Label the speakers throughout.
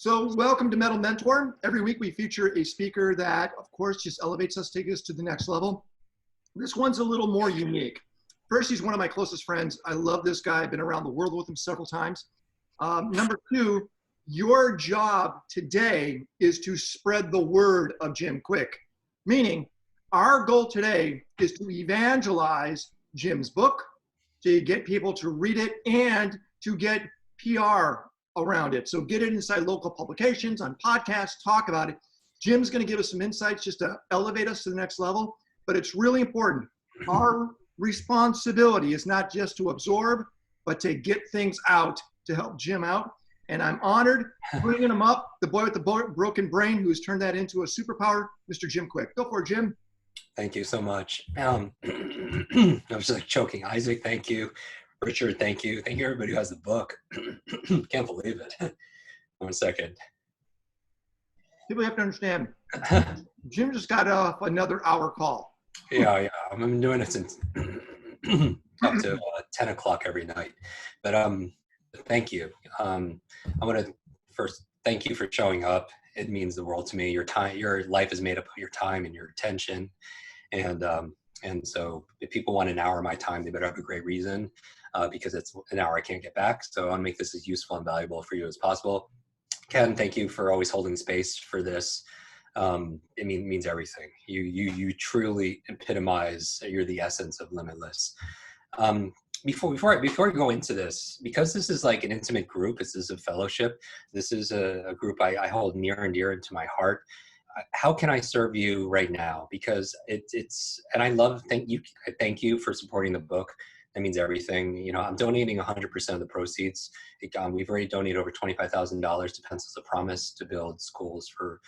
Speaker 1: So welcome to Metal Mentor. Every week we feature a speaker that, of course, just elevates us, takes us to the next level. This one's a little more unique. First, he's one of my closest friends. I love this guy. I've been around the world with him several times. Number two, your job today is to spread the word of Jim Kwik. Meaning, our goal today is to evangelize Jim's book, to get people to read it, and to get PR around it. So get it inside local publications, on podcasts, talk about it. Jim's going to give us some insights just to elevate us to the next level, but it's really important. Our responsibility is not just to absorb, but to get things out to help Jim out. And I'm honored bringing him up, the boy with the broken brain who's turned that into a superpower, Mr. Jim Kwik. Go for it, Jim.
Speaker 2: Thank you so much. I was just like choking. Isaac, thank you. Richard, thank you. Thank you, everybody who has the book. Can't believe it. 1 second.
Speaker 1: People have to understand, Jim just got off another hour call.
Speaker 2: Yeah. I've been doing it since up to 10 o'clock every night. But thank you. I want to first thank you for showing up. It means the world to me. Your time, your life is made up of your time and your attention. And so if people want an hour of my time, they better have a great reason, because it's an hour I can't get back. So I want to make this as useful and valuable for you as possible. Ken, thank you for always holding space for this. It means everything. You truly epitomize. You're the essence of Limitless. Before I go into this, because this is like an intimate group, this is a fellowship, this is a group I hold near and dear into my heart. How can I serve you right now? Because it's and I love, thank you for supporting the book. That means everything. You know, I'm donating 100% of the proceeds. We've already donated over $25,000 to Pencils of Promise to build schools for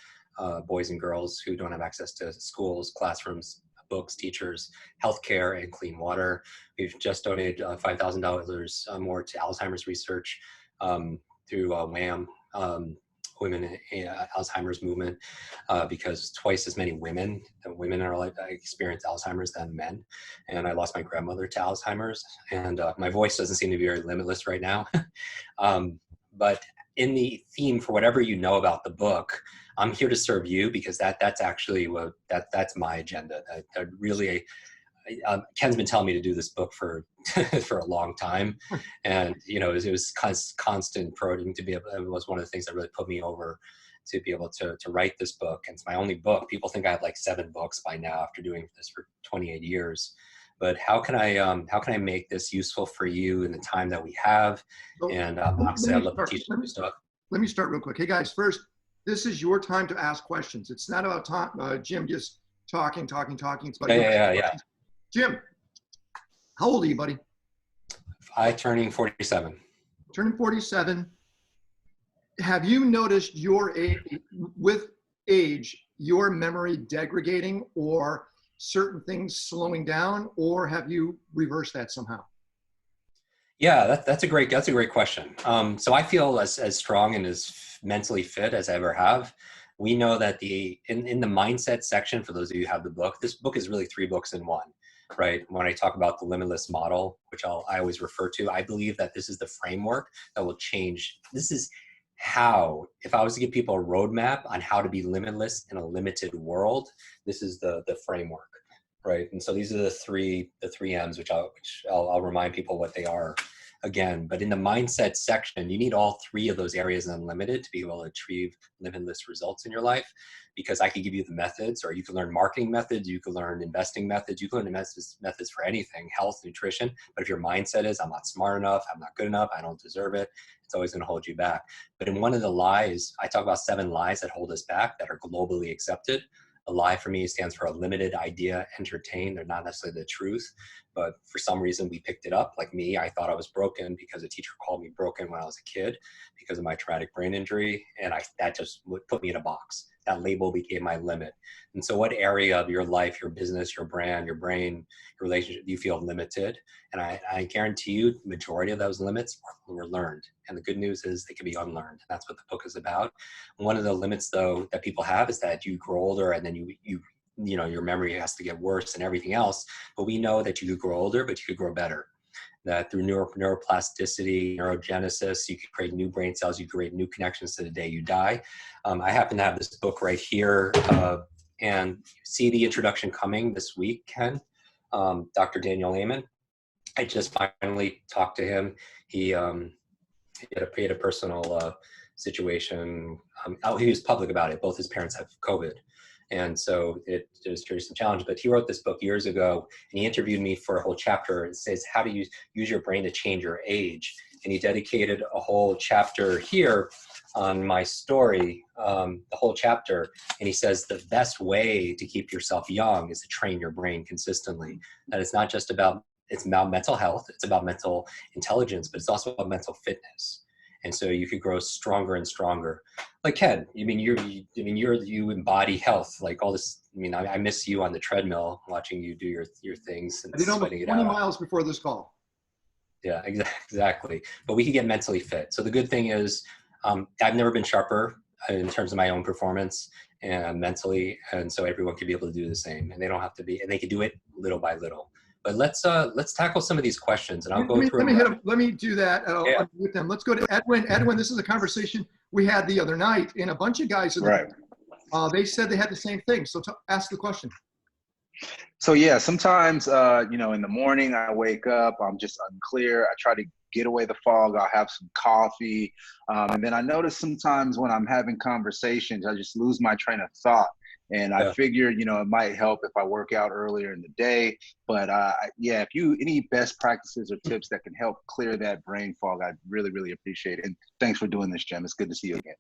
Speaker 2: boys and girls who don't have access to schools, classrooms, books, teachers, healthcare, and clean water. We've just donated $5,000 more to Alzheimer's research through WHAM, Women in Alzheimer's Movement, because twice as many women in our life experience Alzheimer's than men. And I lost my grandmother to Alzheimer's, and my voice doesn't seem to be very limitless right now. But in the theme for whatever you know about the book, I'm here to serve you, because that's actually what that's my agenda. That really, Ken's been telling me to do this book for for a long time, and you know it was constant prodding to be able. It was one of the things that really put me over to be able to write this book. And it's my only book. People think I have like 7 books by now after doing this for 28 years. But how can I make this useful for you in the time that we have? And obviously, I'd love to teach you stuff.
Speaker 1: Let me start real quick. Hey guys, first, this is your time to ask questions. It's not about Jim just talking. It's about
Speaker 2: Yeah.
Speaker 1: Jim, how old are you, buddy?
Speaker 2: I turning 47.
Speaker 1: Turning 47. Have you noticed your age, with age, your memory degrading or certain things slowing down, or have you reversed that somehow?
Speaker 2: Yeah, that's a great question. So I feel as strong and as mentally fit as I ever have. We know that in the mindset section, for those of you who have the book, this book is really 3 books in one, right? When I talk about the limitless model, which I always refer to, I believe that this is the framework that will change. This is how, if I was to give people a roadmap on how to be limitless in a limited world, this is the framework, right? And so these are the three M's, which I'll remind people what they are again. But in the mindset section, you need all 3 of those areas unlimited to be able to achieve limitless results in your life. Because I could give you the methods, or you can learn marketing methods, you can learn investing methods, you can learn methods for anything, health, nutrition. But if your mindset is, I'm not smart enough, I'm not good enough, I don't deserve it, it's always going to hold you back. But in one of the lies, I talk about 7 lies that hold us back that are globally accepted. A lie for me stands for a limited idea entertained. They're not necessarily the truth, but for some reason we picked it up. Like me, I thought I was broken because a teacher called me broken when I was a kid because of my traumatic brain injury, and that just put me in a box. That label became my limit. And so what area of your life, your business, your brand, your brain, your relationship, do you feel limited? And I guarantee you the majority of those limits were learned. And the good news is they can be unlearned. That's what the book is about. One of the limits, though, that people have is that you grow older and then you know, your memory has to get worse and everything else. But we know that you could grow older, but you could grow better. that through neuroplasticity, neurogenesis, you can create new brain cells, you create new connections to the day you die. I happen to have this book right here, and see the introduction coming this week, Ken. Dr. Daniel Amen. I just finally talked to him. He had a personal situation. He was public about it. Both his parents have COVID. And so it was curious and challenge, but he wrote this book years ago, and he interviewed me for a whole chapter. It says, how do you use your brain to change your age? And he dedicated a whole chapter here on my story, the whole chapter. And he says, the best way to keep yourself young is to train your brain consistently. That it's not just about, it's about mental health, it's about mental intelligence, but it's also about mental fitness. And so you could grow stronger and stronger. Like Ken, you embody health, like all this. I mean, I miss you on the treadmill, watching you do your things and
Speaker 1: I did almost 20 miles before this call.
Speaker 2: Yeah, exactly. But we can get mentally fit. So the good thing is, I've never been sharper in terms of my own performance and mentally, and so everyone can be able to do the same, and they don't have to be, and they can do it little by little. But let's tackle some of these questions, and I'll go through.
Speaker 1: Let me do that with them. Let's go to Edwin. Edwin, this is a conversation we had the other night, and a bunch of guys in they said they had the same thing. So ask the question.
Speaker 3: So yeah, sometimes in the morning I wake up, I'm just unclear. I try to get away the fog. I'll have some coffee, and then I notice sometimes when I'm having conversations, I just lose my train of thought. And I figured, it might help if I work out earlier in the day. But if any best practices or tips that can help clear that brain fog, I'd really, really appreciate it. And thanks for doing this, Jim. It's good to see you again.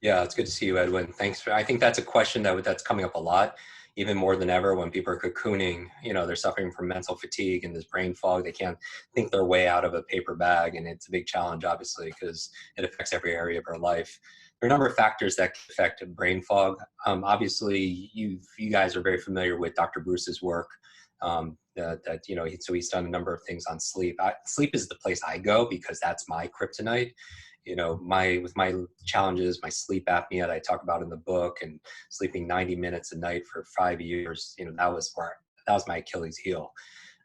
Speaker 2: Yeah, it's good to see you, Edwin. Thanks. I think that's a question that's coming up a lot, even more than ever when people are cocooning. They're suffering from mental fatigue and this brain fog. They can't think their way out of a paper bag. And it's a big challenge, obviously, because it affects every area of our life. There are a number of factors that affect brain fog. Obviously, you guys are very familiar with Dr. Bruce's work. So he's done a number of things on sleep. Sleep is the place I go because that's my kryptonite. With my challenges, my sleep apnea that I talk about in the book, and sleeping 90 minutes a night for 5 years, that was my Achilles heel.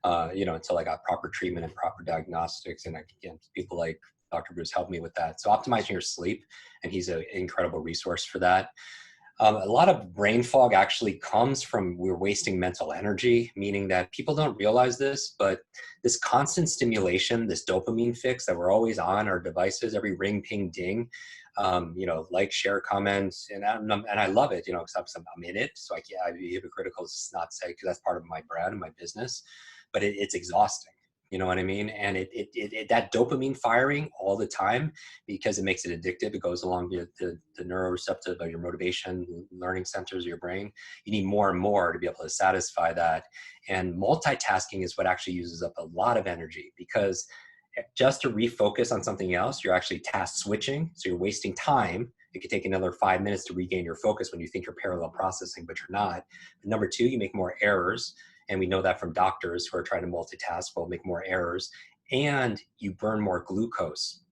Speaker 2: Until I got proper treatment and proper diagnostics, and people like Dr. Bruce helped me with that. So optimizing your sleep, and he's an incredible resource for that. A lot of brain fog actually comes from we're wasting mental energy, meaning that people don't realize this, but this constant stimulation, this dopamine fix that we're always on our devices, every ring, ping, ding, like, share, comment, and I love it, except I'm in it, so I'd be hypocritical to not say, because that's part of my brand and my business, but it's exhausting. You know what I mean? And that dopamine firing all the time, because it makes it addictive. It goes along the neuroreceptive of your motivation, learning centers of your brain. You need more and more to be able to satisfy that. And multitasking is what actually uses up a lot of energy, because just to refocus on something else, you're actually task switching. So you're wasting time. It could take another 5 minutes to regain your focus when you think you're parallel processing, but you're not. But number two, you make more errors. And we know that from doctors who are trying to multitask will make more errors, and you burn more glucose,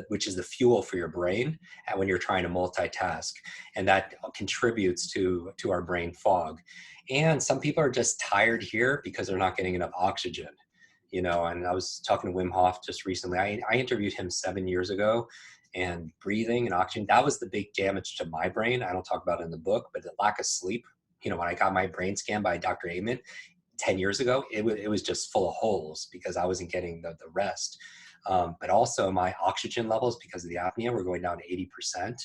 Speaker 2: which is the fuel for your brain when you're trying to multitask. And that contributes to our brain fog. And some people are just tired here because they're not getting enough oxygen, and I was talking to Wim Hof just recently. I interviewed him 7 years ago, and breathing and oxygen, that was the big damage to my brain. I don't talk about it in the book, but the lack of sleep. When I got my brain scanned by Dr. Amen 10 years ago, it was just full of holes because I wasn't getting the rest. But also my oxygen levels, because of the apnea, were going down to 80%.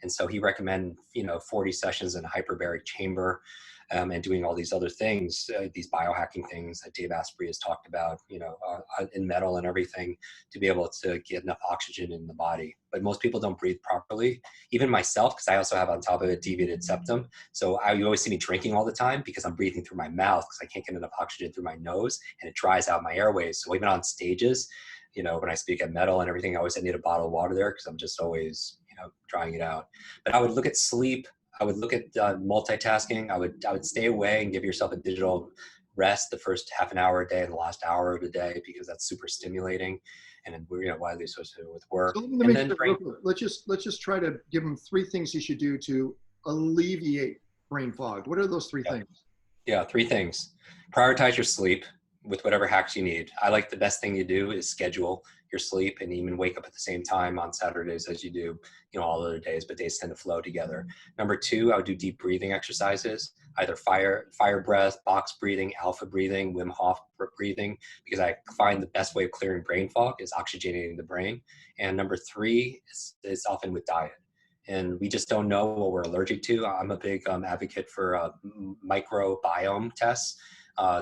Speaker 2: And so he recommended, 40 sessions in a hyperbaric chamber, and doing all these other things, these biohacking things that Dave Asprey has talked about, in metal and everything, to be able to get enough oxygen in the body. But most people don't breathe properly. Even myself, because I also have on top of it deviated septum. So you always see me drinking all the time because I'm breathing through my mouth, because I can't get enough oxygen through my nose, and it dries out my airways. So even on stages, when I speak at metal and everything, I always need a bottle of water there, because I'm just always, drying it out. But I would look at sleep. I would look at multitasking. I would stay away and give yourself a digital rest the first half an hour a day and the last hour of the day, because that's super stimulating, and we're widely associated with work.
Speaker 1: So let's just try to give them 3 things you should do to alleviate brain fog. What are those 3 things?
Speaker 2: Yeah, 3 things. Prioritize your sleep. with whatever hacks you need. I like the best thing you do is schedule your sleep and even wake up at the same time on Saturdays as you do, all other days, but days tend to flow together. Number two, I would do deep breathing exercises, either fire breath, box breathing, alpha breathing, Wim Hof breathing, because I find the best way of clearing brain fog is oxygenating the brain. And number three is often with diet. And we just don't know what we're allergic to. I'm a big advocate for microbiome tests.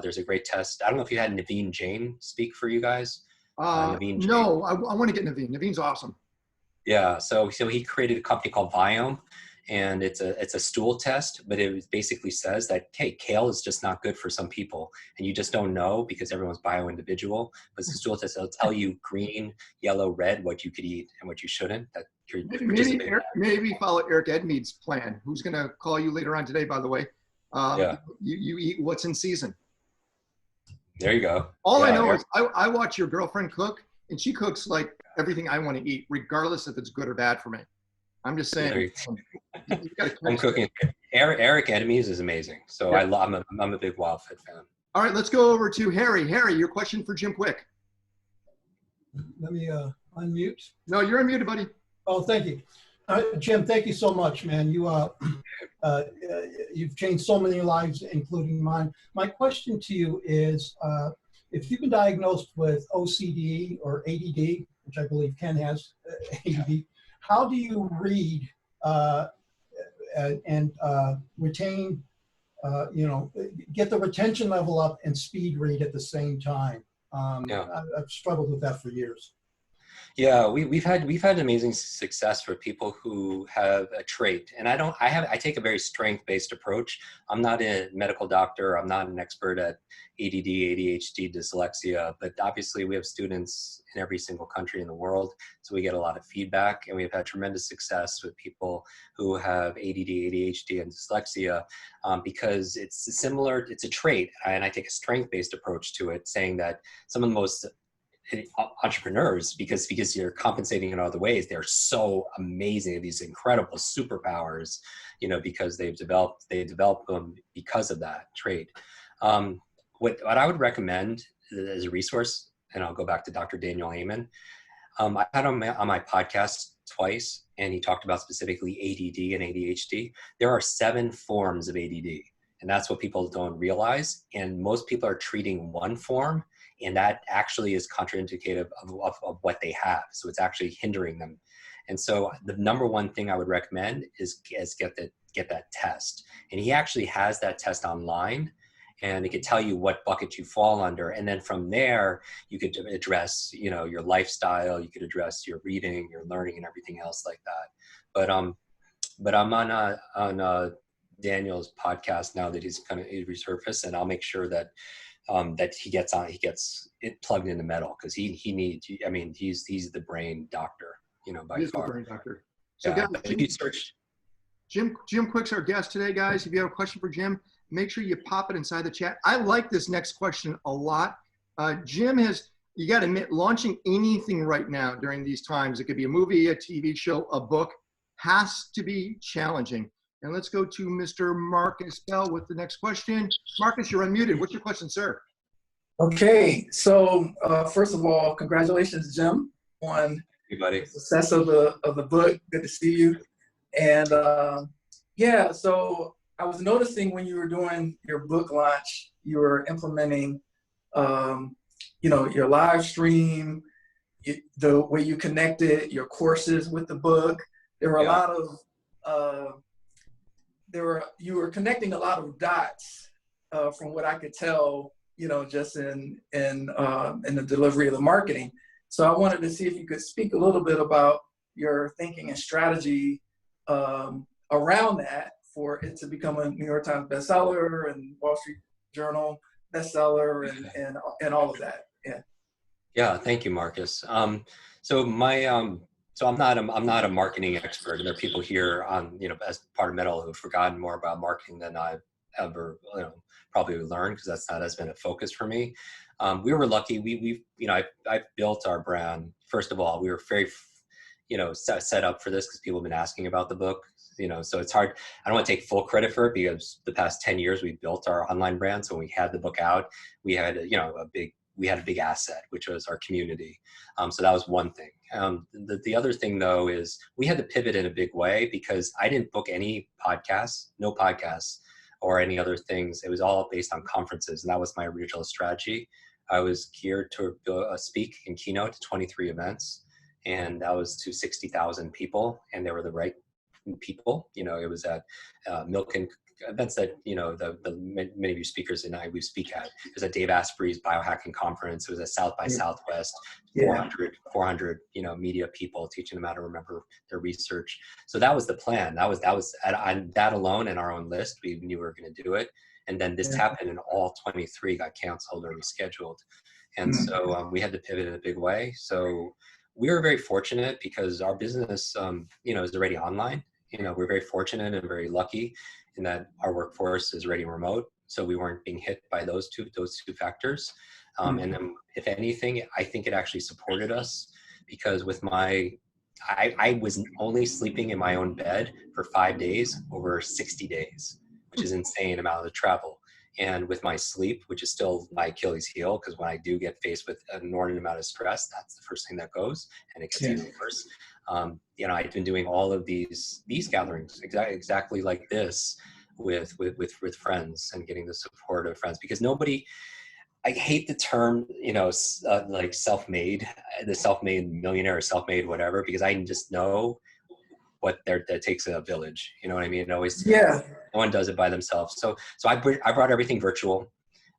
Speaker 2: There's a great test. I don't know if you had Naveen Jain speak for you guys.
Speaker 1: Naveen Jain. No, I want to get Naveen. Naveen's awesome.
Speaker 2: Yeah, so he created a company called Viome, and it's a stool test, but it basically says that, hey, kale is just not good for some people, and you just don't know because everyone's bio-individual. But it's a stool test, it'll tell you green, yellow, red, what you could eat and what you shouldn't. That you're
Speaker 1: maybe follow Eric Edmead's plan, who's going to call you later on today, by the way. You eat what's in season.
Speaker 2: There you go.
Speaker 1: All I know is I watch your girlfriend cook, and she cooks like everything I want to eat, regardless if it's good or bad for me. I'm just saying.
Speaker 2: I'm cooking. Eric Edmeades is amazing. So yeah. I'm a big WildFit fan.
Speaker 1: All right, let's go over to Harry. Harry, your question for Jim Kwik.
Speaker 4: Let me unmute.
Speaker 1: No, you're unmuted, buddy.
Speaker 4: Oh, thank you. Jim, thank you so much, man. You've changed so many lives, including mine. My question to you is, if you've been diagnosed with OCD or ADD, which I believe Ken has, ADD, how do you read and retain, get the retention level up and speed read at the same time? I've struggled with that for years.
Speaker 2: Yeah, we've had amazing success for people who have a trait, and I take a very strength-based approach. I'm not a medical doctor. I'm not an expert at ADD, ADHD, dyslexia, but obviously we have students in every single country in the world, so we get a lot of feedback, and we've had tremendous success with people who have ADD, ADHD, and dyslexia because it's a trait, and I take a strength-based approach to it, saying that some of the most entrepreneurs, because you're compensating in other ways, they're so amazing, these incredible superpowers, because they develop them because of that trait. What I would recommend as a resource, and I'll go back to Dr. Daniel Amen. I had him on my podcast twice, and he talked about specifically ADD and ADHD. There are 7 forms of ADD, and that's what people don't realize. And most people are treating one form, and that actually is contraindicative of what they have. So it's actually hindering them. And so the number one thing I would recommend is get that test. And he actually has that test online, and it could tell you what bucket you fall under. And then from there, you could address, your lifestyle, you could address your reading, your learning, and everything else like that. But I'm on Daniel's podcast now that he's kind of resurfaced, and I'll make sure that he gets it plugged into metal, because he needs. I mean, he's the brain doctor, by
Speaker 1: He's
Speaker 2: far.
Speaker 1: The brain doctor. So
Speaker 2: yeah,
Speaker 1: guys,
Speaker 2: if you search.
Speaker 1: Jim Kwik's our guest today, guys. If you have a question for Jim, make sure you pop it inside the chat. I like this next question a lot. Jim you got to admit, launching anything right now during these times, it could be a movie, a TV show, a book, has to be challenging. And let's go to Mr. Marcus Bell with the next question. Marcus, you're unmuted. What's your question, sir?
Speaker 5: Okay, so first of all, congratulations, Jim, on the success of the book. Good to see you. And so I was noticing when you were doing your book launch, you were implementing, your live stream, the way you connected your courses with the book. There were a lot of you were connecting a lot of dots from what I could tell, just in the delivery of the marketing. So I wanted to see if you could speak a little bit about your thinking and strategy around that for it to become a New York Times bestseller and Wall Street Journal bestseller and all of that.
Speaker 2: Yeah, thank you, Marcus. So I'm not a marketing expert, and there are people here on, as part of Metal who've forgotten more about marketing than I've ever, probably learned, because that's been a focus for me. We were lucky. I built our brand. First of all, we were very, set up for this because people have been asking about the book. So it's hard. I don't want to take full credit for it because the past 10 years we built our online brand. So when we had the book out, we had a big asset, which was our community. So that was one thing. The other thing though is we had to pivot in a big way because I didn't book any podcasts, no podcasts or any other things. It was all based on conferences, and that was my original strategy. I was geared to speak and keynote to 23 events, and that was to 60,000 people, and they were the right people. It was at Milk and events that many of you speakers and I we speak at. It was at Dave Asprey's biohacking conference. It was at South by Southwest. 400 media people, teaching them how to remember their research. So that was the plan. That was on that alone and our own list. We knew we were going to do it, and then this happened, and all 23 got canceled or rescheduled, and so we had to pivot in a big way. So we were very fortunate because our business is already online. We're very fortunate and very lucky in that our workforce is already remote, so we weren't being hit by those two factors. And then, if anything, I think it actually supported us because with I was only sleeping in my own bed for 5 days over 60 days, which is insane amount of travel. And with my sleep, which is still my Achilles heel, because when I do get faced with an inordinate amount of stress, that's the first thing that goes, and it gets even worse. I've been doing all of these gatherings exactly like this with friends and getting the support of friends, because I hate the term, like self-made, the self-made millionaire or self-made whatever, because I just know that takes a village. You know what I mean? No one does it by themselves. So I brought everything virtual.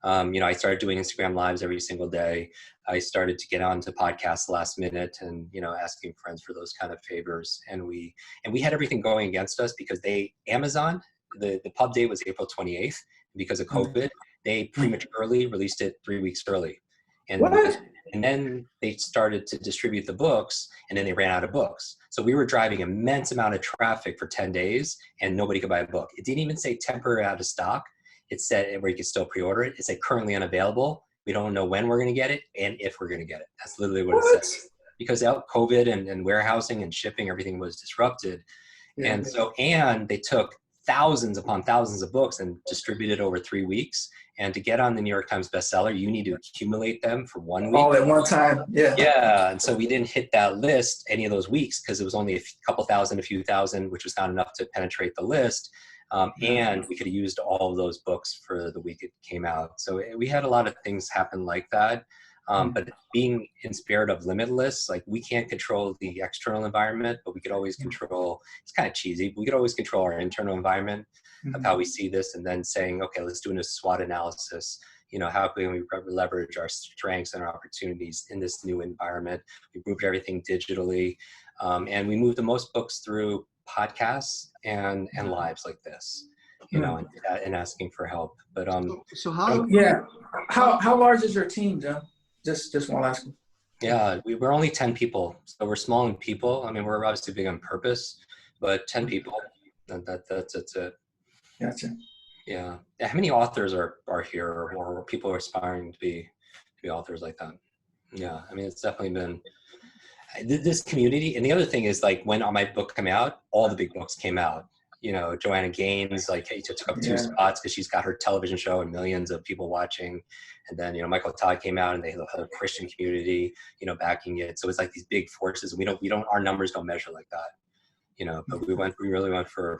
Speaker 2: I started doing Instagram lives every single day. I started to get onto podcasts last minute and, asking friends for those kind of favors. And we had everything going against us because Amazon, the pub date was April 28th. Because of COVID, they prematurely released it 3 weeks early. And then they started to distribute the books, and then they ran out of books. So we were driving immense amount of traffic for 10 days and nobody could buy a book. It didn't even say temporary out of stock. It said where you could still pre-order it. It said currently unavailable. We don't know when we're going to get it and if we're going to get it. That's literally what it says. Because of COVID and warehousing and shipping, everything was disrupted. And they took thousands upon thousands of books and distributed over 3 weeks. And to get on the New York Times bestseller, you need to accumulate them for 1 week.
Speaker 5: All at one time.
Speaker 2: Yeah. And so we didn't hit that list any of those weeks because it was only a couple thousand, a few thousand, which was not enough to penetrate the list. And we could have used all of those books for the week it came out. So we had a lot of things happen like that. But being in spirit of limitless, like we can't control the external environment, but we could always control, it's kind of cheesy, but we could always control our internal environment of how we see this, and then saying, okay, let's do a SWOT analysis. How can we leverage our strengths and our opportunities in this new environment? We moved everything digitally, and we moved the most books through podcasts and lives like this, and asking for help. But
Speaker 5: how large is your team, John? Just one last one.
Speaker 2: Yeah, we're only 10 people, so we're small in people. I mean, we're obviously big on purpose, but 10 people. That's it.
Speaker 5: Gotcha.
Speaker 2: Yeah. How many authors are here, or people are aspiring to be authors like that? Yeah. I mean, it's definitely been this community. And the other thing is, like, when my book came out, all the big books came out. Joanna Gaines, like, took up 2 spots because she's got her television show and millions of people watching. And then, Michael Todd came out, and they have a Christian community, backing it. So it's like these big forces. Our numbers don't measure like that, but we really went for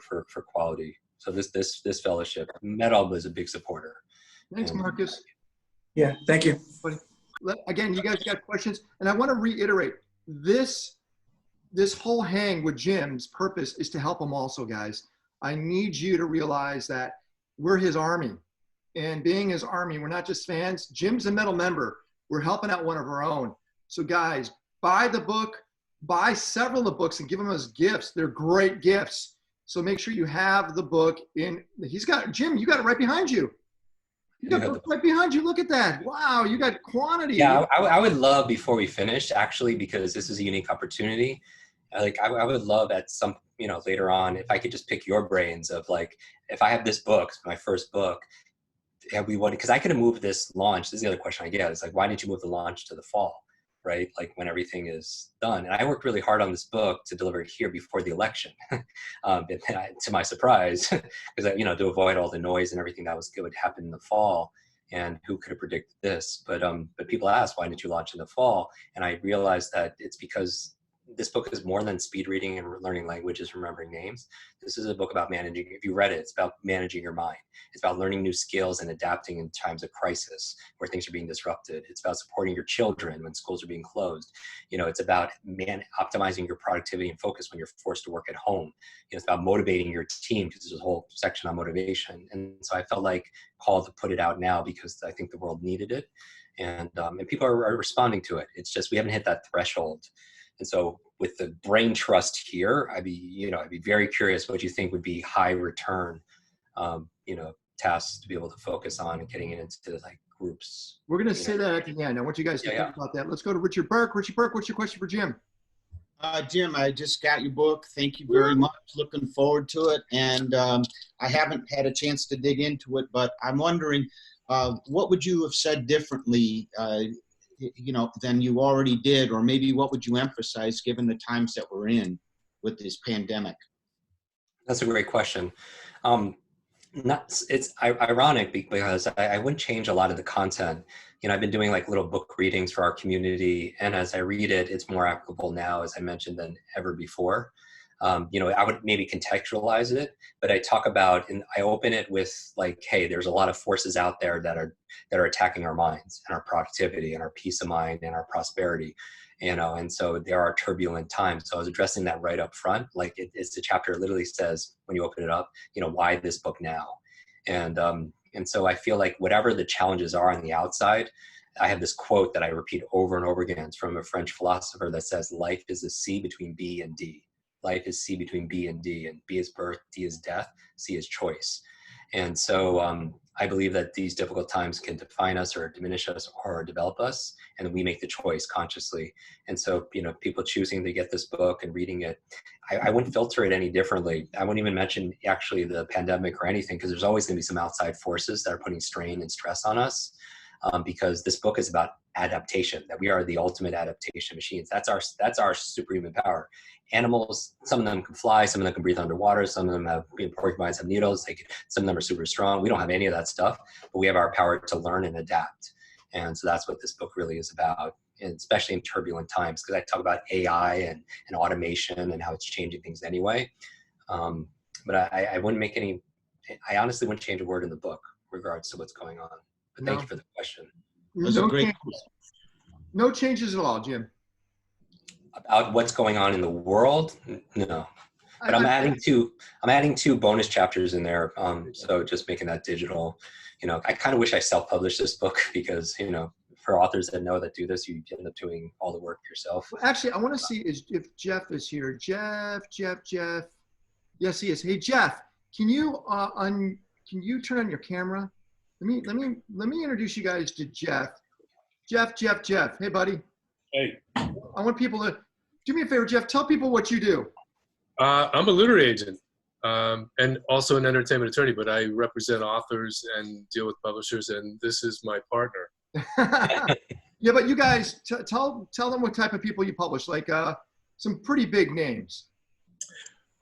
Speaker 2: quality. So this fellowship, Medal was a big supporter.
Speaker 1: Thanks, Marcus.
Speaker 5: Yeah, thank you.
Speaker 1: Again, you guys got questions, and I want to reiterate this whole hang with Jim's purpose is to help him also, guys. I need you to realize that we're his army, and being his army, we're not just fans. Jim's a Medal member. We're helping out one of our own. So guys, buy the book, buy several of the books and give them as gifts. They're great gifts. So make sure you have the book in. Jim, you got it right behind you. You got the book right behind you. Look at that. Wow, you got quantity.
Speaker 2: Yeah, I would love, before we finish, actually, because this is a unique opportunity, I would love at some, later on, if I could just pick your brains of, like, if I have this book, my first book, because I could have moved this launch. This is the other question I get. It's like, why didn't you move the launch to the fall? right? Like when everything is done. And I worked really hard on this book to deliver it here before the election, to my surprise, because to avoid all the noise and everything that would happen in the fall. And who could have predicted this? But people ask, why didn't you launch in the fall? And I realized that it's because this book is more than speed reading and learning languages, remembering names. This is a book about managing. If you read it, it's about managing your mind. It's about learning new skills and adapting in times of crisis where things are being disrupted. It's about supporting your children when schools are being closed. It's about optimizing your productivity and focus when you're forced to work at home. It's about motivating your team, because there's a whole section on motivation. And so I felt like called to put it out now because I think the world needed it. And people are responding to it. It's just we haven't hit that threshold. And so with the brain trust here, I'd be very curious what you think would be high return, tasks to be able to focus on and getting it into like groups.
Speaker 1: We're going to say that at the end. I want you guys to think about that. Let's go to Richard Burke. Richard Burke, what's your question for Jim?
Speaker 6: Jim, I just got your book. Thank you very much. Looking forward to it. And I haven't had a chance to dig into it, but I'm wondering, what would you have said differently than you already did, or maybe what would you emphasize given the times that we're in with this pandemic?
Speaker 2: That's a great question. It's ironic because I wouldn't change a lot of the content. I've been doing like little book readings for our community, and as I read it, it's more applicable now, as I mentioned, than ever before. I would maybe contextualize it, but I talk about, and I open it with like, hey, there's a lot of forces out there that are attacking our minds and our productivity and our peace of mind and our prosperity, and so there are turbulent times. So I was addressing that right up front. Like it's the chapter literally says, when you open it up, why this book now? And so I feel like whatever the challenges are on the outside, I have this quote that I repeat over and over again. It's from a French philosopher that says, life is a C between B and D. Life is C between B and D, and B is birth, D is death, C is choice. And so I believe that these difficult times can define us or diminish us or develop us, and we make the choice consciously. And so, people choosing to get this book and reading it, I wouldn't filter it any differently. I wouldn't even mention actually the pandemic or anything, because there's always going to be some outside forces that are putting strain and stress on us. Because this book is about adaptation, that we are the ultimate adaptation machines. That's our superhuman power. Animals, some of them can fly, some of them can breathe underwater, some of them have, porcupines have needles, some of them are super strong. We don't have any of that stuff, but we have our power to learn and adapt. And so that's what this book really is about, and especially in turbulent times, because I talk about AI and automation and how it's changing things anyway. But I wouldn't make I honestly wouldn't change a word in the book regards to what's going on. But thank you for the question.
Speaker 1: No changes at all, Jim.
Speaker 2: About what's going on in the world? No. But I'm adding two bonus chapters in there. So just making that digital. I kind of wish I self-published this book because, for authors that do this, you end up doing all the work yourself.
Speaker 1: Well, actually, I want to see if Jeff is here. Jeff. Yes, he is. Hey, Jeff, can you turn on your camera? Let me introduce you guys to Jeff. Jeff. Hey, buddy.
Speaker 7: Hey.
Speaker 1: I want people to do me a favor, Jeff. Tell people what you do.
Speaker 7: I'm a literary agent and also an entertainment attorney, but I represent authors and deal with publishers, and this is my partner.
Speaker 1: Yeah, but you guys tell them what type of people you publish, like some pretty big names.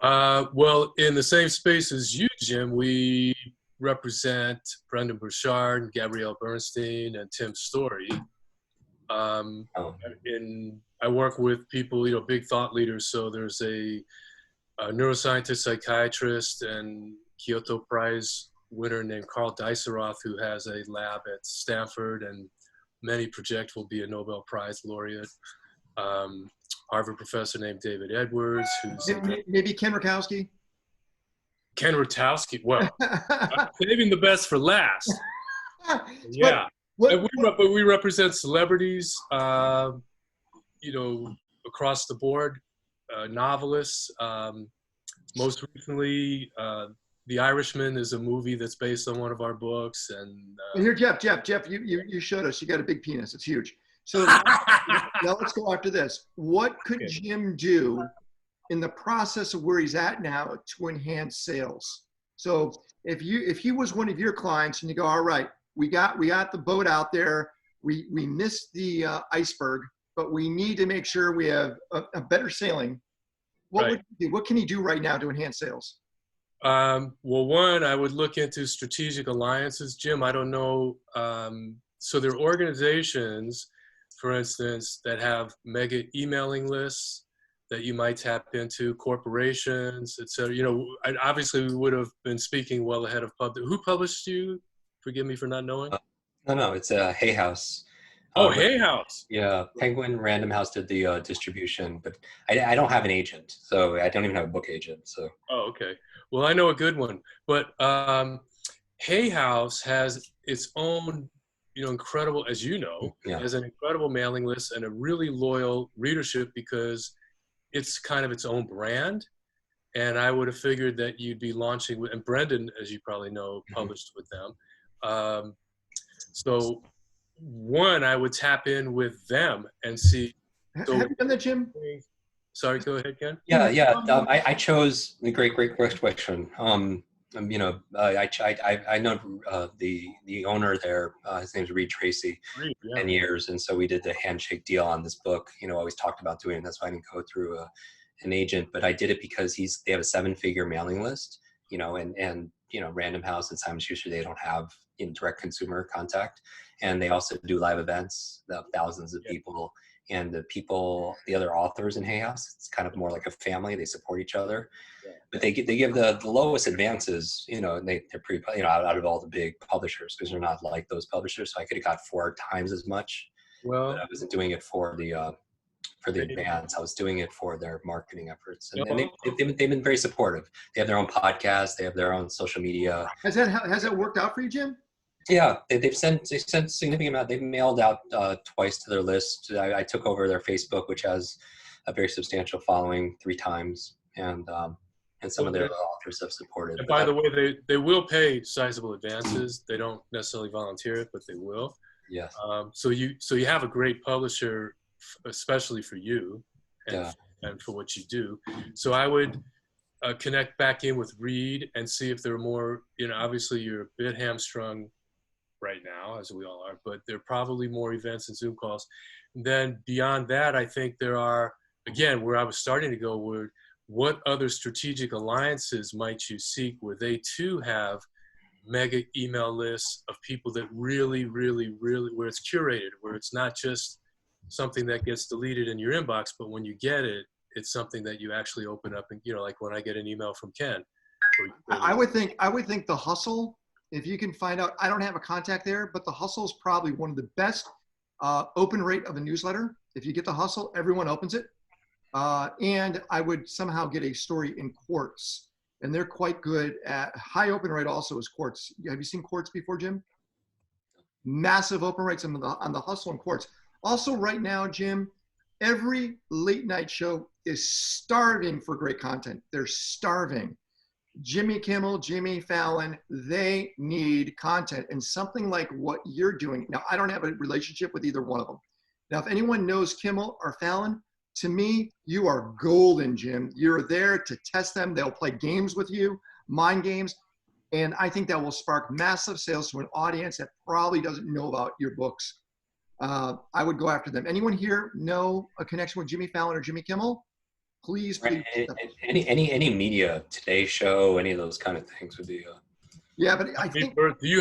Speaker 7: Well, in the same space as you, Jim, we represent Brendan Burchard, Gabrielle Bernstein, and Tim Story. I work with people, big thought leaders. So there's a neuroscientist, psychiatrist, and Kyoto Prize winner named Carl Diceroth, who has a lab at Stanford, and many project will be a Nobel Prize laureate. Harvard professor named David Edwards, who's
Speaker 1: maybe Ken Rakowski.
Speaker 7: Ken Rakowski. Well, I'm saving the best for last. Yeah. But we represent celebrities, across the board, novelists. Most recently, The Irishman is a movie that's based on one of our books. And
Speaker 1: here, Jeff, you showed us. You got a big penis. It's huge. So now let's go after this. What could Jim do in the process of where he's at now to enhance sales? So if he was one of your clients and you go, all right, we got the boat out there, we missed the iceberg, but we need to make sure we have a better sailing. What would you do? What can you do right now to enhance sales?
Speaker 7: Well, one, I would look into strategic alliances, Jim. I don't know. So there are organizations, for instance, that have mega emailing lists that you might tap into, corporations, et cetera. You know, obviously we would have been speaking well ahead of who published you? Forgive me for not knowing.
Speaker 2: No, it's a Hay House.
Speaker 7: Oh, Hay House.
Speaker 2: Yeah, Penguin Random House did the distribution, but I don't have an agent, so I don't even have a book agent. So.
Speaker 7: Oh, okay. Well, I know a good one, but Hay House has its own, incredible, as you know, has an incredible mailing list and a really loyal readership because it's kind of its own brand. And I would have figured that you'd be launching with, and Brendan, as you probably know, published with them. So one, I would tap in with them and see. So,
Speaker 1: have you done that, Jim?
Speaker 7: Sorry, go ahead, Ken.
Speaker 2: Yeah. I chose the great question. I know the owner there. His name's Reed Tracy. 10 years, and so we did the handshake deal on this book. Always talked about doing it. That's why I didn't go through an agent, but I did it because they have a 7-figure mailing list. And Random House and Simon Schuster, they don't have direct consumer contact, and they also do live events, thousands of people. And the other authors in Hay House, it's kind of more like a family. They support each other, but they give the lowest advances. They're pretty, out of all the big publishers, because they're not like those publishers. So I could have got 4 times as much. Well, but I wasn't doing it for the advance. I was doing it for their marketing efforts, and they've been very supportive. They have their own podcast. They have their own social media.
Speaker 1: Has that worked out for you, Jim?
Speaker 2: Yeah, they've sent significant amount. They've mailed out twice to their list. I took over their Facebook, which has a very substantial following, 3 times, and some of their authors have supported.
Speaker 7: And by the way, they will pay sizable advances. They don't necessarily volunteer it, but they will.
Speaker 2: Yes.
Speaker 7: So you have a great publisher, especially for you, and for what you do. So I would connect back in with Reed and see if there are more. Obviously you're a bit hamstrung right now, as we all are, but there are probably more events and Zoom calls. And then beyond that, I think there are, again, where I was starting to go, what other strategic alliances might you seek where they too have mega email lists of people that really, really, really, where it's curated, where it's not just something that gets deleted in your inbox, but when you get it, it's something that you actually open up and, like when I get an email from Ken.
Speaker 1: I would think The Hustle, if you can find out, I don't have a contact there, but The Hustle is probably one of the best open rate of a newsletter. If you get The Hustle, everyone opens it. And I would somehow get a story in Quartz, and they're quite good at high open rate. Also is Quartz. Have you seen Quartz before, Jim? Massive open rates on the Hustle and Quartz. Also right now, Jim, every late night show is starving for great content. They're starving. Jimmy Kimmel, Jimmy Fallon, they need content, and something like what you're doing. Now, I don't have a relationship with either one of them. Now, if anyone knows Kimmel or Fallon, to me, you are golden, Jim. You're there to test them. They'll play games with you, mind games, and I think that will spark massive sales to an audience that probably doesn't know about your books. I would go after them. Anyone here know a connection with Jimmy Fallon or Jimmy Kimmel? Please.
Speaker 2: Any media, Today Show, any of those kind of things would be.
Speaker 1: Yeah, but I think.
Speaker 7: Do you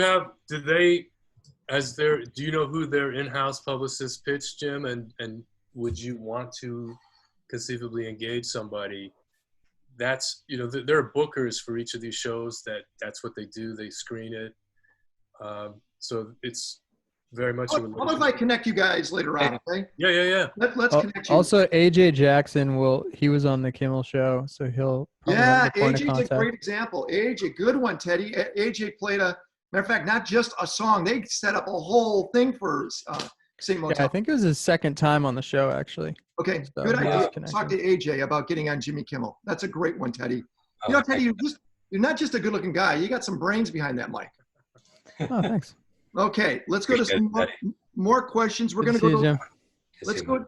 Speaker 7: know who their in-house publicist pitched, Jim? And would you want to conceivably engage somebody? That's, there are bookers for each of these shows that's what they do. They screen it. So it's very much.
Speaker 1: How about if I connect you guys later on? Okay.
Speaker 7: Yeah.
Speaker 1: Let's connect you.
Speaker 8: Also, AJ Jackson he was on the Kimmel show, so he'll.
Speaker 1: Yeah, AJ's a great example. AJ, good one, Teddy. AJ played matter of fact, not just a song. They set up a whole thing for Sing Motel.
Speaker 8: Yeah, I think it was his second time on the show, actually.
Speaker 1: Okay,
Speaker 8: so
Speaker 1: good idea. Talk to AJ about getting on Jimmy Kimmel. That's a great one, Teddy. Teddy, you're not just a good-looking guy. You got some brains behind that mic.
Speaker 8: Oh, thanks.
Speaker 1: Okay, let's go to some more questions. We're going to go to. Let's go.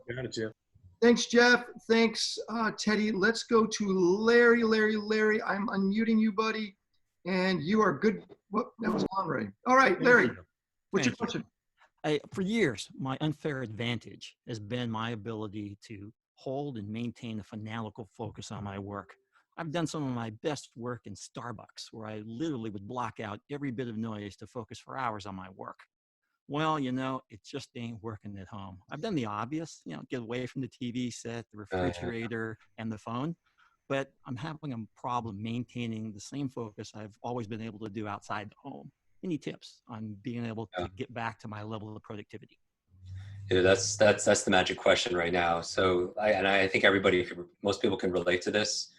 Speaker 1: Thanks, Jeff. Thanks, Teddy. Let's go to Larry. Larry, I'm unmuting you, buddy. And you are good. Whoop, that was long, Ray. All right, Larry, what's your question?
Speaker 9: For years, my unfair advantage has been my ability to hold and maintain a fanatical focus on my work. I've done some of my best work in Starbucks, where I literally would block out every bit of noise to focus for hours on my work. Well, it just ain't working at home. I've done the obvious, get away from the TV set, the refrigerator, and the phone. But I'm having a problem maintaining the same focus I've always been able to do outside the home. Any tips on being able to get back to my level of productivity?
Speaker 2: Yeah, that's the magic question right now. So I think most people can relate to this,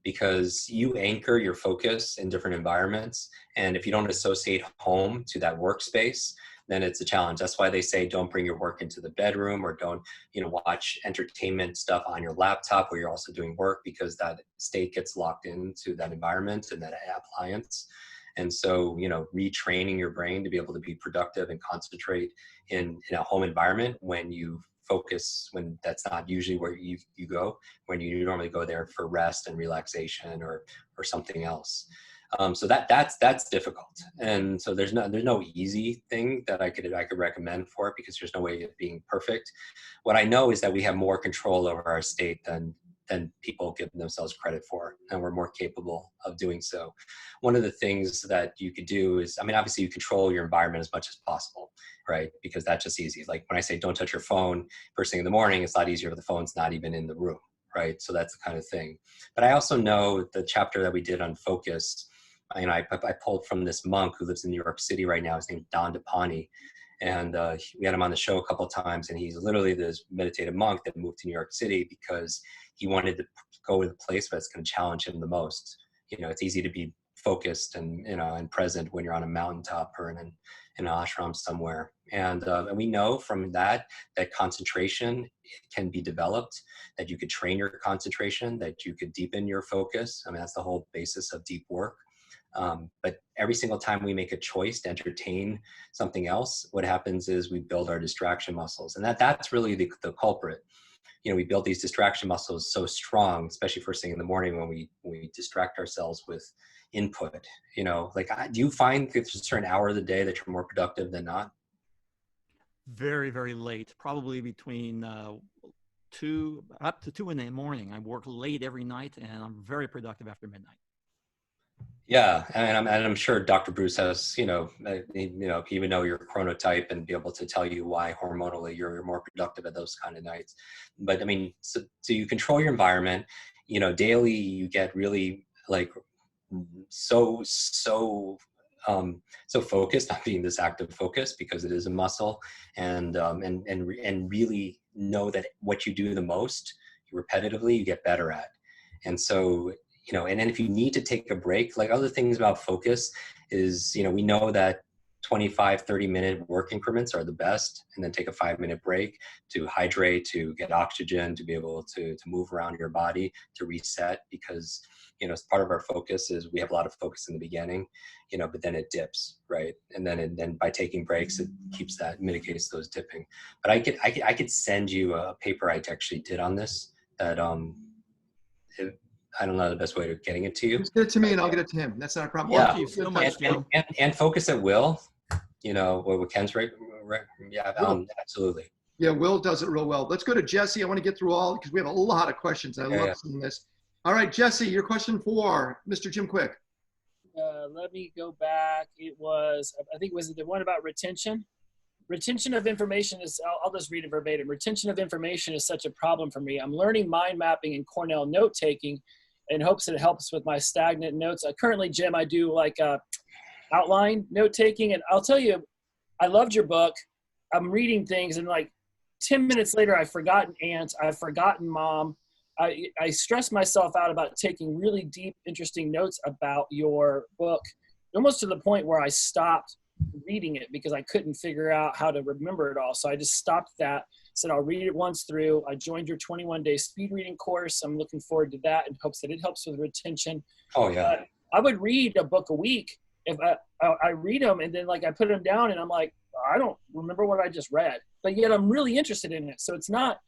Speaker 2: because you anchor your focus in different environments. And if you don't associate home to that workspace, then it's a challenge. That's why they say don't bring your work into the bedroom, or don't, watch entertainment stuff on your laptop where you're also doing work, because that state gets locked into that environment and that appliance. And so, retraining your brain to be able to be productive and concentrate in a home environment when you focus, when that's not usually where you go, when you normally go there for rest and relaxation or something else. So that's difficult. And so there's no easy thing that I could recommend for it, because there's no way of being perfect. What I know is that we have more control over our state than people give themselves credit for, and we're more capable of doing so. One of the things that you could do is, obviously you control your environment as much as possible, right? Because that's just easy. Like when I say don't touch your phone first thing in the morning, it's a lot easier if the phone's not even in the room, right? So that's the kind of thing. But I also know the chapter that we did on focus, I pulled from this monk who lives in New York City right now. His name's Don DePani. And we had him on the show a couple of times, and he's literally this meditative monk that moved to New York City because he wanted to go to the place that's going to challenge him the most. It's easy to be focused and present when you're on a mountaintop or in an ashram somewhere. And we know from that concentration can be developed, that you could train your concentration, that you could deepen your focus. That's the whole basis of deep work. But every single time we make a choice to entertain something else, what happens is we build our distraction muscles. And that's really the culprit. We build these distraction muscles so strong, especially first thing in the morning when we distract ourselves with input. Do you find there's a certain hour of the day that you're more productive than not?
Speaker 9: Very, very late, probably between 2 up to 2 in the morning. I work late every night, and I'm very productive after midnight.
Speaker 2: Yeah, and I'm sure Dr. Bruce has, he would know your chronotype and be able to tell you why hormonally you're more productive at those kind of nights. But so you control your environment. Daily you get really so focused on being this active focus, because it is a muscle, and really know that what you do the most repetitively, you get better at. And so, and then if you need to take a break, like other things about focus is, we know that 25, 30-minute work increments are the best, and then take a 5-minute break to hydrate, to get oxygen, to be able to move around your body, to reset, because, as part of our focus is we have a lot of focus in the beginning, but then it dips, right? And then by taking breaks, it mitigates those dipping. But I could send you a paper I actually did on this that, I don't know the best way of getting it to you.
Speaker 1: Just get it to me and I'll get it to him. That's not a problem.
Speaker 2: Yeah.
Speaker 9: Thank you so much, Jim.
Speaker 2: And focus at will, what Ken's right. Yeah, absolutely.
Speaker 1: Yeah, Will does it real well. Let's go to Jesse. I want to get through all, because we have a lot of questions. I love seeing this. All right, Jesse, your question for Mr. Jim Kwik.
Speaker 10: Let me go back. I think it was the one about retention. Retention of information is, I'll just read it verbatim. Retention of information is such a problem for me. I'm learning mind mapping and Cornell note taking in hopes that it helps with my stagnant notes. Currently, Jim, I do outline note taking, and I'll tell you, I loved your book. I'm reading things, and 10 minutes later, I've forgotten aunt, I've forgotten mom. I stress myself out about taking really deep, interesting notes about your book, almost to the point where I stopped reading it because I couldn't figure out how to remember it all. So I just stopped that, said I'll read it once through. I joined your 21-day speed reading course. I'm looking forward to that in hopes that it helps with retention.
Speaker 2: Oh, yeah.
Speaker 10: I would read a book a week. If I read them and then I put them down and I'm like, I don't remember what I just read, but yet I'm really interested in it. So it's not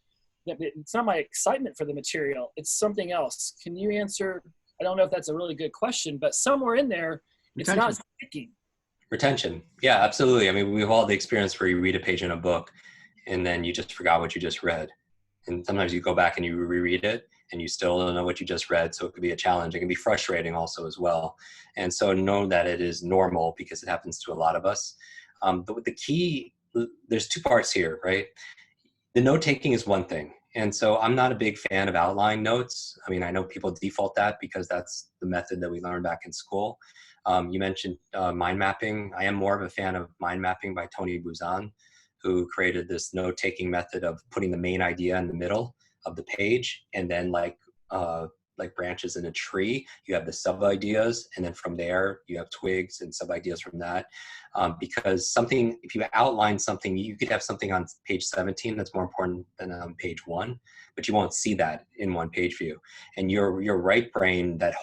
Speaker 10: my excitement for the material. It's something else. Can you answer? I don't know if that's a really good question, but somewhere in there, it's not sticking.
Speaker 2: Retention. Yeah, absolutely. I mean, we've all the experience where you read a page in a book and then you just forgot what you just read. And sometimes you go back and you reread it and you still don't know what you just read. So it could be a challenge. It can be frustrating also as well. And so know that it is normal because it happens to a lot of us. The key, there's two parts here, right? The note taking is one thing. And so I'm not a big fan of outline notes. I mean, I know people default that because that's the method that we learned back in school. You mentioned mind mapping. I am more of a fan of mind mapping by Tony Buzan, who created this note-taking method of putting the main idea in the middle of the page, and then like branches in a tree, you have the sub-ideas, and then from there, you have twigs and sub-ideas from that. Because something, if you outline something, you could have something on page 17 that's more important than on page 1, but you won't see that in one page view. And your right brain, that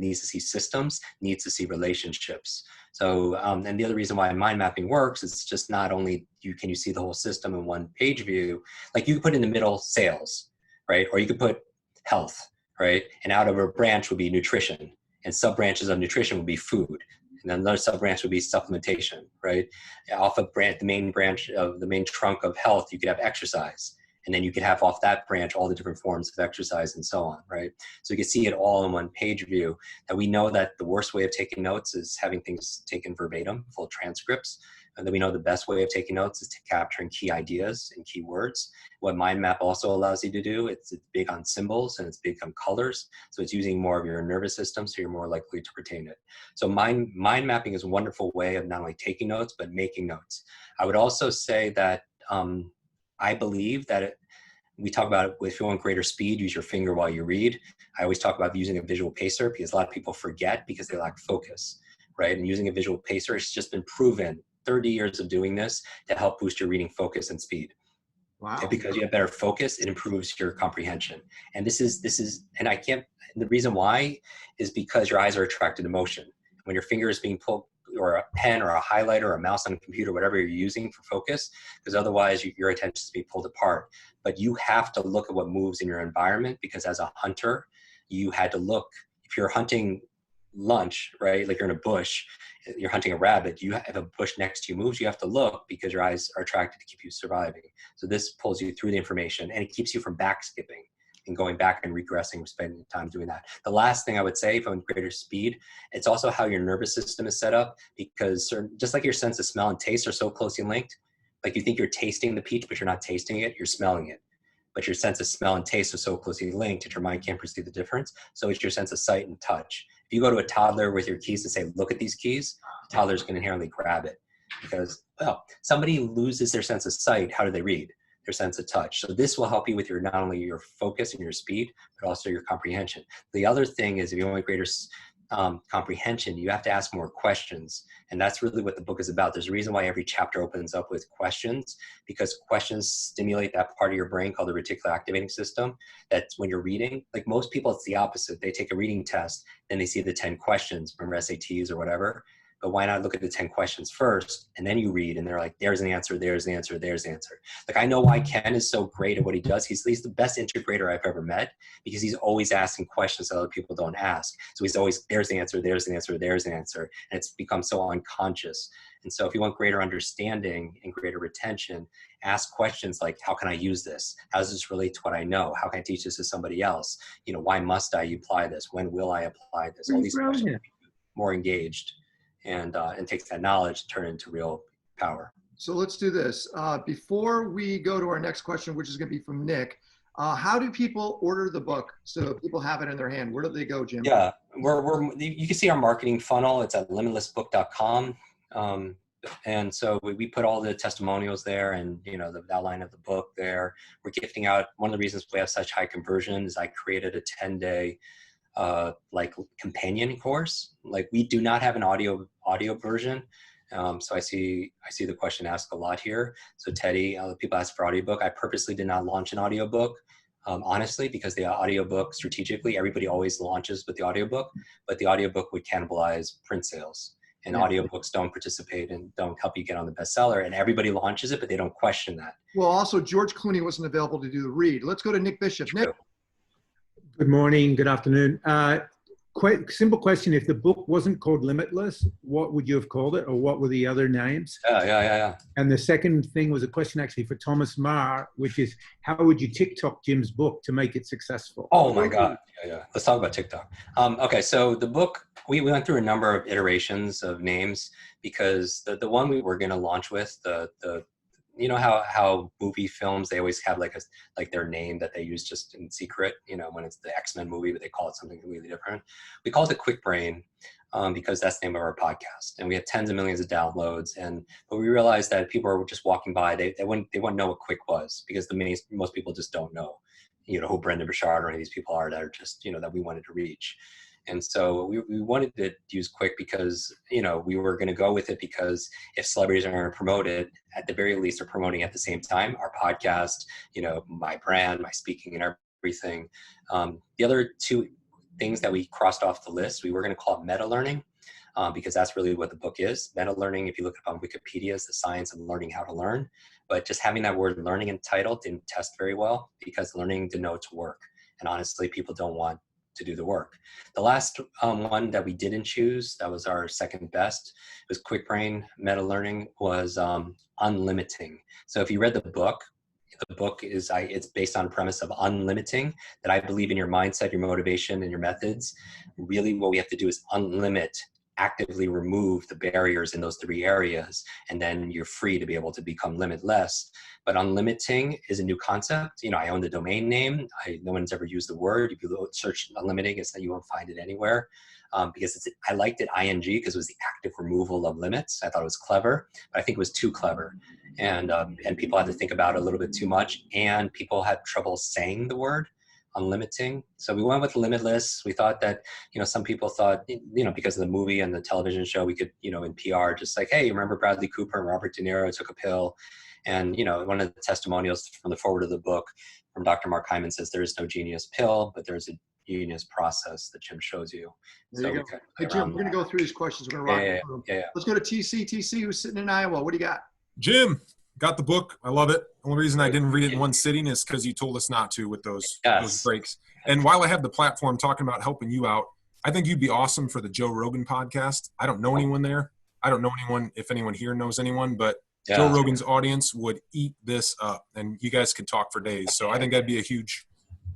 Speaker 2: needs to see systems, needs to see relationships. So, and the other reason why mind mapping works is just not only can you see the whole system in one page view, like you could put in the middle sales, right? Or you could put health, right? And out of a branch would be nutrition, and sub branches of nutrition would be food. And then another sub branch would be supplementation, right? Off of the main branch of the main trunk of health, you could have exercise. And then you could have off that branch all the different forms of exercise and so on, right? So you can see it all in one page view. And we know that the worst way of taking notes is having things taken verbatim, full transcripts. And then we know the best way of taking notes is to capturing key ideas and key words. What mind map also allows you to do, it's big on symbols and it's big on colors. So it's using more of your nervous system, so you're more likely to retain it. So mind mapping is a wonderful way of not only taking notes, but making notes. I would also say that I believe that we talk about if you want greater speed, use your finger while you read. I always talk about using a visual pacer because a lot of people forget because they lack focus, right? And using a visual pacer, it's just been proven 30 years of doing this to help boost your reading focus and speed.
Speaker 1: Wow.
Speaker 2: And because you have better focus, it improves your comprehension. And and I can't, the reason why is because your eyes are attracted to motion. When your finger is being pulled, or a pen or a highlighter or a mouse on a computer, whatever you're using for focus, because otherwise your attention is being pulled apart. But you have to look at what moves in your environment, because as a hunter, you had to look, if you're hunting lunch, right? Like you're in a bush, you're hunting a rabbit, you have a bush next to you moves, you have to look because your eyes are attracted to keep you surviving. So this pulls you through the information and it keeps you from back skipping and going back and regressing, spending time doing that. The last thing I would say, from greater speed, it's also how your nervous system is set up, because just like your sense of smell and taste are so closely linked, like you think you're tasting the peach, but you're not tasting it, you're smelling it. But your sense of smell and taste are so closely linked that your mind can't perceive the difference. So it's your sense of sight and touch. If you go to a toddler with your keys and say, look at these keys, the toddler's going to inherently grab it, because, well, somebody loses their sense of sight. How do they read? Their sense of touch. So this will help you with not only your focus and your speed, but also your comprehension. The other thing is, if you want greater comprehension, you have to ask more questions. And that's really what the book is about. There's a reason why every chapter opens up with questions, because questions stimulate that part of your brain called the reticular activating system. That's when you're reading, like most people, it's the opposite. They take a reading test, then they see the 10 questions from SATs or whatever. But why not look at the 10 questions first, and then you read, and they're like, there's an answer, there's an answer, there's an answer. Like, I know why Ken is so great at what he does. He's the best integrator I've ever met, because he's always asking questions that other people don't ask. So he's always, there's the answer, there's the answer, there's the answer. And it's become so unconscious. And so if you want greater understanding and greater retention, ask questions like, how can I use this? How does this relate to what I know? How can I teach this to somebody else? You know, why must I apply this? When will I apply this? All these questions make you more engaged. And takes that knowledge to turn into real power.
Speaker 1: So let's do this. Before we go to our next question, which is going to be from Nick, how do people order the book so people have it in their hand? Where do they go, Jim?
Speaker 2: Yeah, you can see our marketing funnel. It's at limitlessbook.com. And so we put all the testimonials there, and the outline of the book there. We're gifting out. One of the reasons we have such high conversion is I created a 10-day like companion course. Like, we do not have an audio version. So I see the question asked a lot here. So Teddy, people ask for audiobook. I purposely did not launch an audiobook, honestly, because the audiobook, strategically, everybody always launches with the audiobook, but the audiobook would cannibalize print sales. And audiobooks don't participate and don't help you get on the bestseller. And everybody launches it, but they don't question that.
Speaker 1: Well, also, George Clooney wasn't available to do the read. Let's go to Nick Bishop. Nick.
Speaker 11: Good morning, good afternoon. Quite simple question. If the book wasn't called Limitless, what would you have called it, or what were the other names?
Speaker 2: Yeah.
Speaker 11: And the second thing was a question actually for Thomas Marr, which is how would you TikTok Jim's book to make it successful?
Speaker 2: Oh my God. Yeah. Let's talk about TikTok. Okay. So the book, we went through a number of iterations of names because the one we were going to launch with, you know how movie films, they always have like their name that they use just in secret, you know, when it's the X-Men movie, but they call it something completely different. We called it Kwik Brain because that's the name of our podcast, and we had tens of millions of downloads. But we realized that people were just walking by, they wouldn't know what Kwik was, because most people just don't know, you know, who Brendan Burchard or any of these people are that are just, you know, that we wanted to reach. And so we wanted to use Kwik because, you know, we were going to go with it because if celebrities are going to promote it, at the very least, they're promoting at the same time our podcast, you know, my brand, my speaking, and everything. The other two things that we crossed off the list, we were going to call it meta learning because that's really what the book is. Meta learning, if you look up on Wikipedia, is the science of learning how to learn. But just having that word learning in the title didn't test very well because learning denotes work. And honestly, people don't want to do the work. The last one that we didn't choose, that was our second best, was Kwik Brain. Meta learning was unlimiting. So if you read the book is it's based on a premise of unlimiting, that I believe in your mindset, your motivation, and your methods. Really what we have to do is unlimit, actively remove the barriers in those three areas, and then you're free to be able to become limitless. But unlimiting is a new concept. You know, I own the domain name. No one's ever used the word. If you search unlimiting, it's that you won't find it anywhere because I liked it ing because it was the active removal of limits. I thought it was clever, but I think it was too clever. And people had to think about it a little bit too much, and people had trouble saying the word unlimiting. So we went with limitless. We thought that, you know, some people thought, you know, because of the movie and the television show, we could, you know, in PR, just like, hey, remember Bradley Cooper and Robert De Niro took a pill? And, you know, one of the testimonials from the forward of the book from Dr. Mark Hyman says there is no genius pill, but there's a genius process that Jim shows you.
Speaker 1: There you go. Hey, Jim, we're going to go through these questions. We're going to rock through them.
Speaker 2: Yeah.
Speaker 1: Let's go to TC. TC, who's sitting in Iowa. What do you got?
Speaker 12: Jim, got the book. I love it. The only reason I didn't read it in one sitting is because you told us not to with those breaks. And while I have the platform talking about helping you out, I think you'd be awesome for the Joe Rogan podcast. I don't know anyone there. I don't know anyone, if anyone here knows anyone, but Joe Rogan's audience would eat this up, and you guys could talk for days. So I think that'd be a huge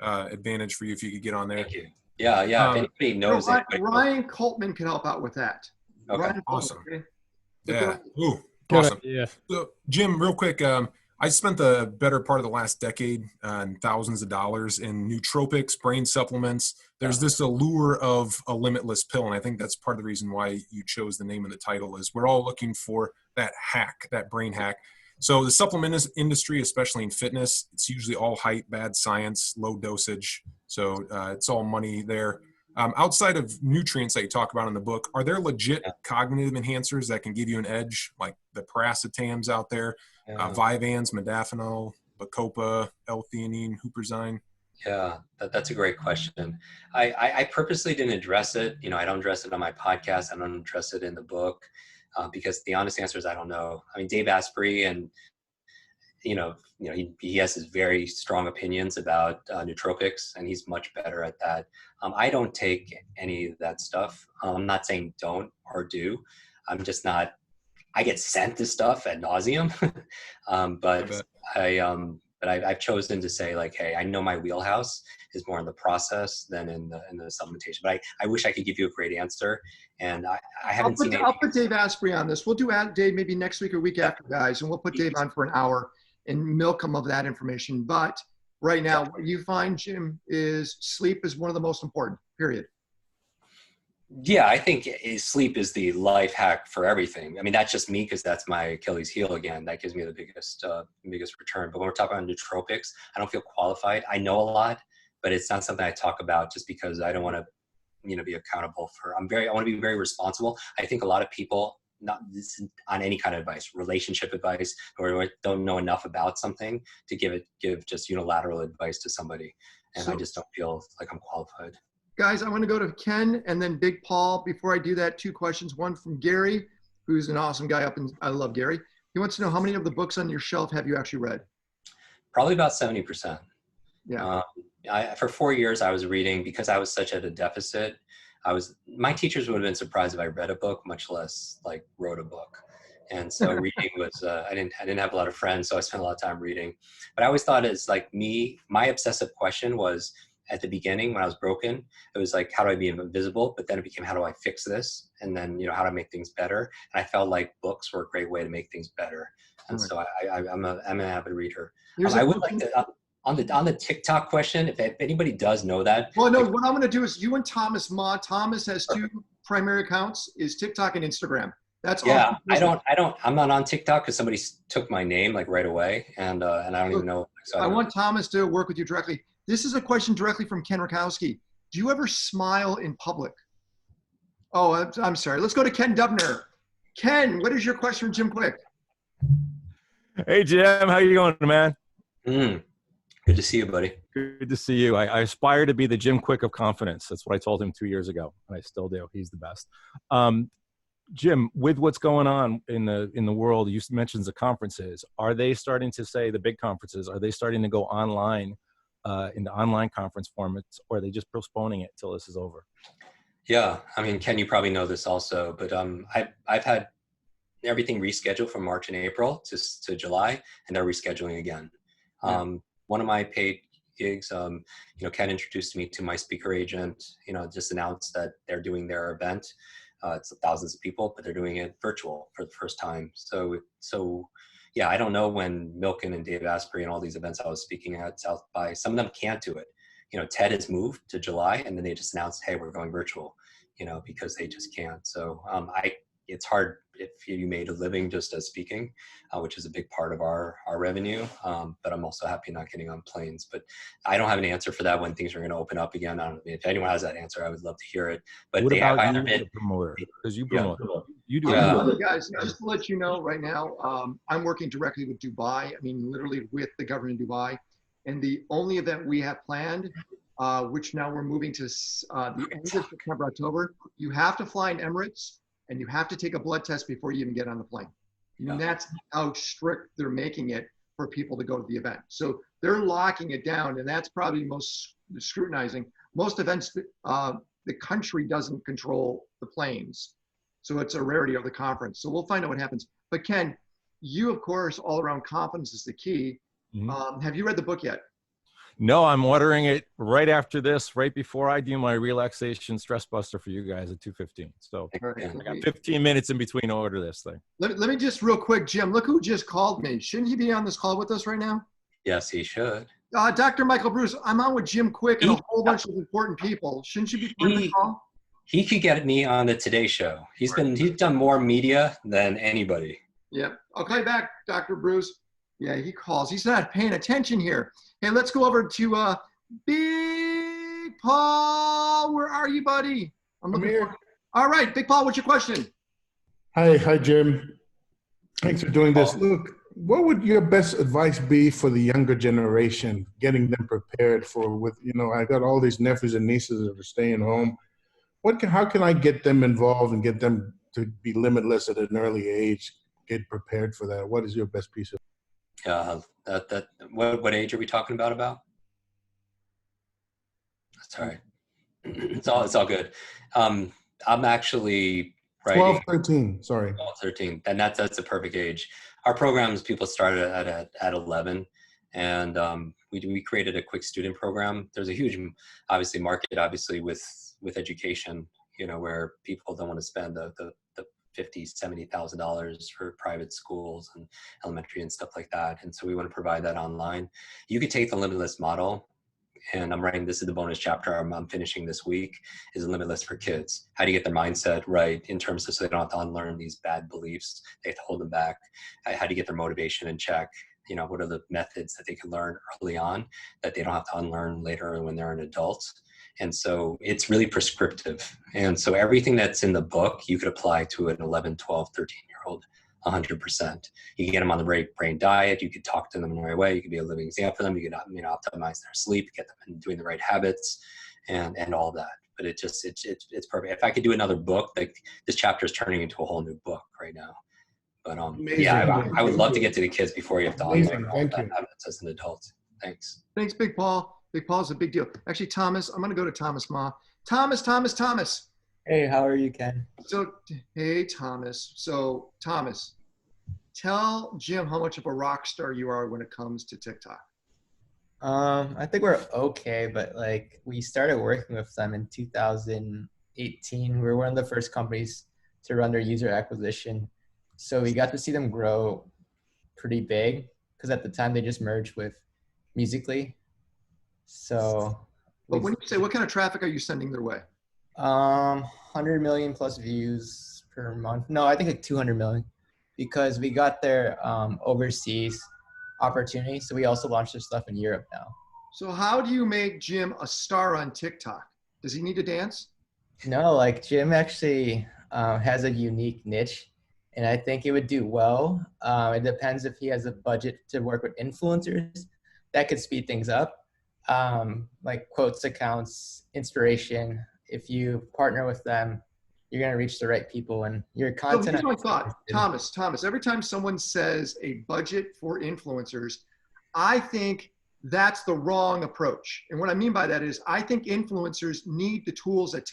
Speaker 12: advantage for you if you could get on there.
Speaker 2: Thank you. Yeah. If anybody knows it.
Speaker 1: Ryan Coltman can help out with that.
Speaker 2: Okay.
Speaker 1: Ryan
Speaker 12: Awesome.
Speaker 1: Coltman, okay?
Speaker 12: Yeah. Ooh,
Speaker 8: Good
Speaker 12: awesome.
Speaker 8: idea.
Speaker 12: So, Jim, real quick, I spent the better part of the last decade and thousands of dollars in nootropics, brain supplements. There's this allure of a limitless pill, and I think that's part of the reason why you chose the name of the title is we're all looking for that hack, that brain hack. So the supplement industry, especially in fitness, it's usually all hype, bad science, low dosage. So it's all money there. Outside of nutrients that you talk about in the book, are there legit cognitive enhancers that can give you an edge, like the paracetams out there, Vyvanse, modafinil, Bacopa, L-theanine, Huperzine?
Speaker 2: Yeah, that's a great question. I purposely didn't address it. You know, I don't address it on my podcast. I don't address it in the book because the honest answer is I don't know. I mean, Dave Asprey and he has his very strong opinions about nootropics, and he's much better at that. I don't take any of that stuff. I'm not saying don't or do. I'm just not. I get sent this stuff ad nauseum, but I've chosen to say like, hey, I know my wheelhouse is more in the process than in the supplementation. But I wish I could give you a great answer, and I haven't seen.
Speaker 1: I'll put Dave Asprey on this. We'll do Dave maybe next week or week after, guys, and we'll put Dave on for an hour and milk him of that information. But right now, what you find, Jim, is sleep is one of the most important, period.
Speaker 2: Yeah, I think sleep is the life hack for everything. I mean, that's just me because that's my Achilles heel again. That gives me the biggest return. But when we're talking about nootropics, I don't feel qualified. I know a lot, but it's not something I talk about just because I don't want to, be accountable for. I want to be very responsible. I think a lot of people, not on any kind of advice, relationship advice, or don't know enough about something to give just unilateral advice to somebody. And I just don't feel like I'm qualified.
Speaker 1: Guys, I want to go to Ken and then Big Paul. Before I do that, two questions. One from Gary, who's an awesome guy I love Gary. He wants to know how many of the books on your shelf have you actually read?
Speaker 2: Probably about 70%.
Speaker 1: Yeah.
Speaker 2: For 4 years, I was reading because I was such at a deficit. my teachers would have been surprised if I read a book, much less like wrote a book. And so reading was, I didn't have a lot of friends, so I spent a lot of time reading. But I always thought it's like my obsessive question was at the beginning when I was broken, it was like, how do I be invisible? But then it became, how do I fix this? And then, how do I make things better? And I felt like books were a great way to make things better. And so I'm an avid reader. I would like to, on the TikTok question, if anybody does know that.
Speaker 1: Well, no, what I'm going to do is you and Thomas Ma. Thomas has two primary accounts, is TikTok and Instagram. That's
Speaker 2: yeah. I'm not on TikTok because somebody took my name like right away, and I don't even know. So
Speaker 1: I want Thomas to work with you directly. This is a question directly from Ken Rakowski. Do you ever smile in public? Oh, I'm sorry. Let's go to Ken Dubner. Ken, what is your question for Jim Kwik?
Speaker 13: Hey, Jim. How you going, man?
Speaker 2: Good to see you, buddy.
Speaker 13: Good to see you. I aspire to be the Jim Kwik of confidence. That's what I told him 2 years ago, and I still do. He's the best. Jim, with what's going on in the world, you mentioned the conferences. Are they starting to say, the big conferences, are they starting to go online, into online conference formats, or are they just postponing it till this is over?
Speaker 2: Yeah, I mean, Ken, you probably know this also, but I've had everything rescheduled from March and April to July, and they're rescheduling again. One of my paid gigs, Ken introduced me to my speaker agent, just announced that they're doing their event. It's thousands of people, but they're doing it virtual for the first time. So yeah, I don't know when Milken and Dave Asprey and all these events I was speaking at South by, some of them can't do it. TED has moved to July, and then they just announced, hey, we're going virtual, because they just can't. So it's hard if you made a living just as speaking, which is a big part of our revenue. But I'm also happy not getting on planes. But I don't have an answer for that when things are going to open up again. If anyone has that answer, I would love to hear it. But
Speaker 13: what
Speaker 2: they
Speaker 13: about
Speaker 2: have
Speaker 13: you,
Speaker 2: either
Speaker 13: the promoter? Because you promote. You do.
Speaker 1: Guys, just to let you know right now, I'm working directly with Dubai. I mean, literally with the government of Dubai. And the only event we have planned, which now we're moving to the end of September, October, you have to fly in Emirates. And you have to take a blood test before you even get on the plane. And that's how strict they're making it for people to go to the event. So they're locking it down, and that's probably most scrutinizing. Most events, the country doesn't control the planes. So it's a rarity of the conference. So we'll find out what happens. But Ken, you, of course, all around confidence is the key. Have you read the book yet?
Speaker 13: No, I'm ordering it right after this, right before I do my relaxation stress buster for you guys at 2:15. So I got 15 minutes in between to order this thing.
Speaker 1: Let me just real quick, Jim, look who just called me. Shouldn't he be on this call with us right now?
Speaker 2: Yes, he should.
Speaker 1: Dr. Michael Bruce, I'm on with Jim Kwik and a whole bunch of important people. Shouldn't you be part of the call?
Speaker 2: He could get me on the Today Show. He's done more media than anybody.
Speaker 1: Yeah. I'll call you back, Dr. Bruce. Yeah, he calls. He's not paying attention here. Hey, let's go over to Big Paul. Where are you, buddy? I'm here. All right, Big Paul, what's your question?
Speaker 14: Hi, Jim. Thanks for doing this. Look, what would your best advice be for the younger generation, getting them prepared for I got all these nephews and nieces that are staying home. How can I get them involved and get them to be limitless at an early age, get prepared for that? What is your best piece of
Speaker 2: what age are we talking about? Sorry. It's all good. I'm actually writing
Speaker 14: 12, 13, sorry.
Speaker 2: 12, 13. And that's a perfect age. Our programs, people started at 11, and we created a Kwik student program. There's a huge, obviously, market, with education, where people don't want to spend the $50,000, $70,000 for private schools and elementary and stuff like that. And so we want to provide that online. You could take the limitless model, and I'm writing, this is the bonus chapter I'm finishing this week, is limitless for kids. How do you get their mindset right in terms of, so they don't have to unlearn these bad beliefs, they have to hold them back. How do you get their motivation in check? What are the methods that they can learn early on that they don't have to unlearn later when they're an adult? And so it's really prescriptive. And so everything that's in the book, you could apply to an 11, 12, 13-year-old 100%. You can get them on the right brain diet. You could talk to them in the right way. You could be a living example for them. You could optimize their sleep, get them doing the right habits and all that. But it's perfect. If I could do another book, like this chapter is turning into a whole new book right now. But yeah, I would love to get to the kids before you have to unlearn all that habits as an adult. Thanks.
Speaker 1: Thanks, Big Paul. Big Paul's a big deal. Actually, Thomas, I'm going to go to Thomas Ma. Thomas.
Speaker 15: Hey, how are you, Ken?
Speaker 1: So, hey, Thomas. So, Thomas, tell Jim how much of a rock star you are when it comes to TikTok.
Speaker 15: I think we're okay, but like we started working with them in 2018. We were one of the first companies to run their user acquisition. So we got to see them grow pretty big because at the time they just merged with Musical.ly. So
Speaker 1: But when you say, what kind of traffic are you sending their way?
Speaker 15: 100 million plus views per month. No, I think like 200 million because we got their overseas opportunity. So we also launched their stuff in Europe now.
Speaker 1: So how do you make Jim a star on TikTok? Does he need to dance?
Speaker 15: No, like Jim actually has a unique niche, and I think it would do well. It depends if he has a budget to work with influencers. That could speed things up. Like quotes accounts, inspiration. If you partner with them, you're going to reach the right people, and your
Speaker 1: So
Speaker 15: content.
Speaker 1: here's my thought, Thomas, every time someone says a budget for influencers, I think that's the wrong approach. And what I mean by that is I think influencers need the tools that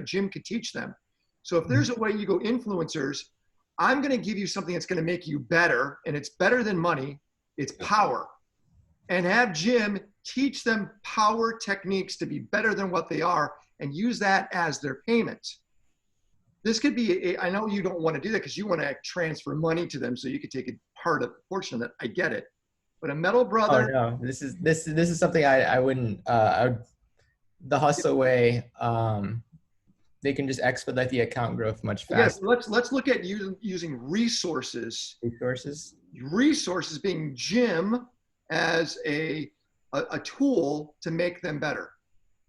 Speaker 1: Jim could teach them. So if there's a way you go influencers, I'm going to give you something that's going to make you better, and it's better than money. It's power. And have Jim teach them power techniques to be better than what they are and use that as their payment. This could be, I know you don't want to do that because you want to transfer money to them so you could take a portion of that. I get it. But a metal brother.
Speaker 15: Oh no, this is something I wouldn't. The hustle way. They can just expedite the account growth much faster.
Speaker 1: Yes, let's look at using resources. Resources being Jim as a tool to make them better.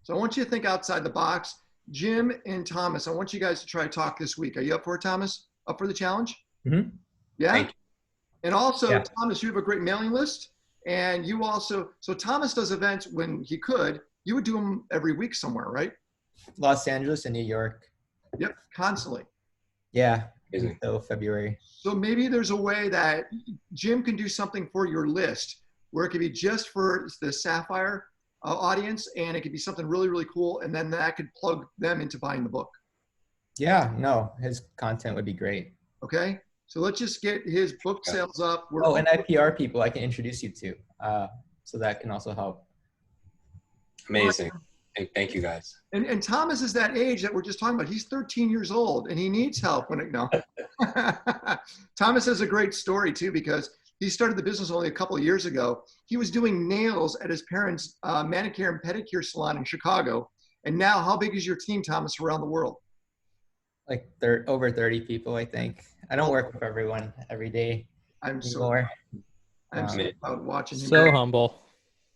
Speaker 1: So I want you to think outside the box. Jim and Thomas, I want you guys to try to talk this week. Are you up for it, Thomas? Up for the challenge?
Speaker 15: Mm-hmm.
Speaker 1: Yeah.
Speaker 2: Thank you.
Speaker 1: And also, Thomas, you have a great mailing list. And you also, so Thomas does events when he could. You would do them every week somewhere, right?
Speaker 15: Los Angeles and New York.
Speaker 1: Yep, constantly.
Speaker 15: Yeah, until February.
Speaker 1: So maybe there's a way that Jim can do something for your list where it could be just for the Sapphire audience, and it could be something really, really cool. And then that could plug them into buying the book.
Speaker 15: Yeah, no, his content would be great.
Speaker 1: Okay. So let's just get his book sales up.
Speaker 15: And IPR people I can introduce you to. So that can also help.
Speaker 2: Amazing. Thank you guys.
Speaker 1: And Thomas is that age that we're just talking about. He's 13 years old and he needs help when it, no. Thomas has a great story too, because he started the business only a couple of years ago. He was doing nails at his parents' manicure and pedicure salon in Chicago. And now how big is your team, Thomas, around the world?
Speaker 15: Like over 30 people, I think. I don't work with everyone every day.
Speaker 1: I'm so proud watching him.
Speaker 8: So humble.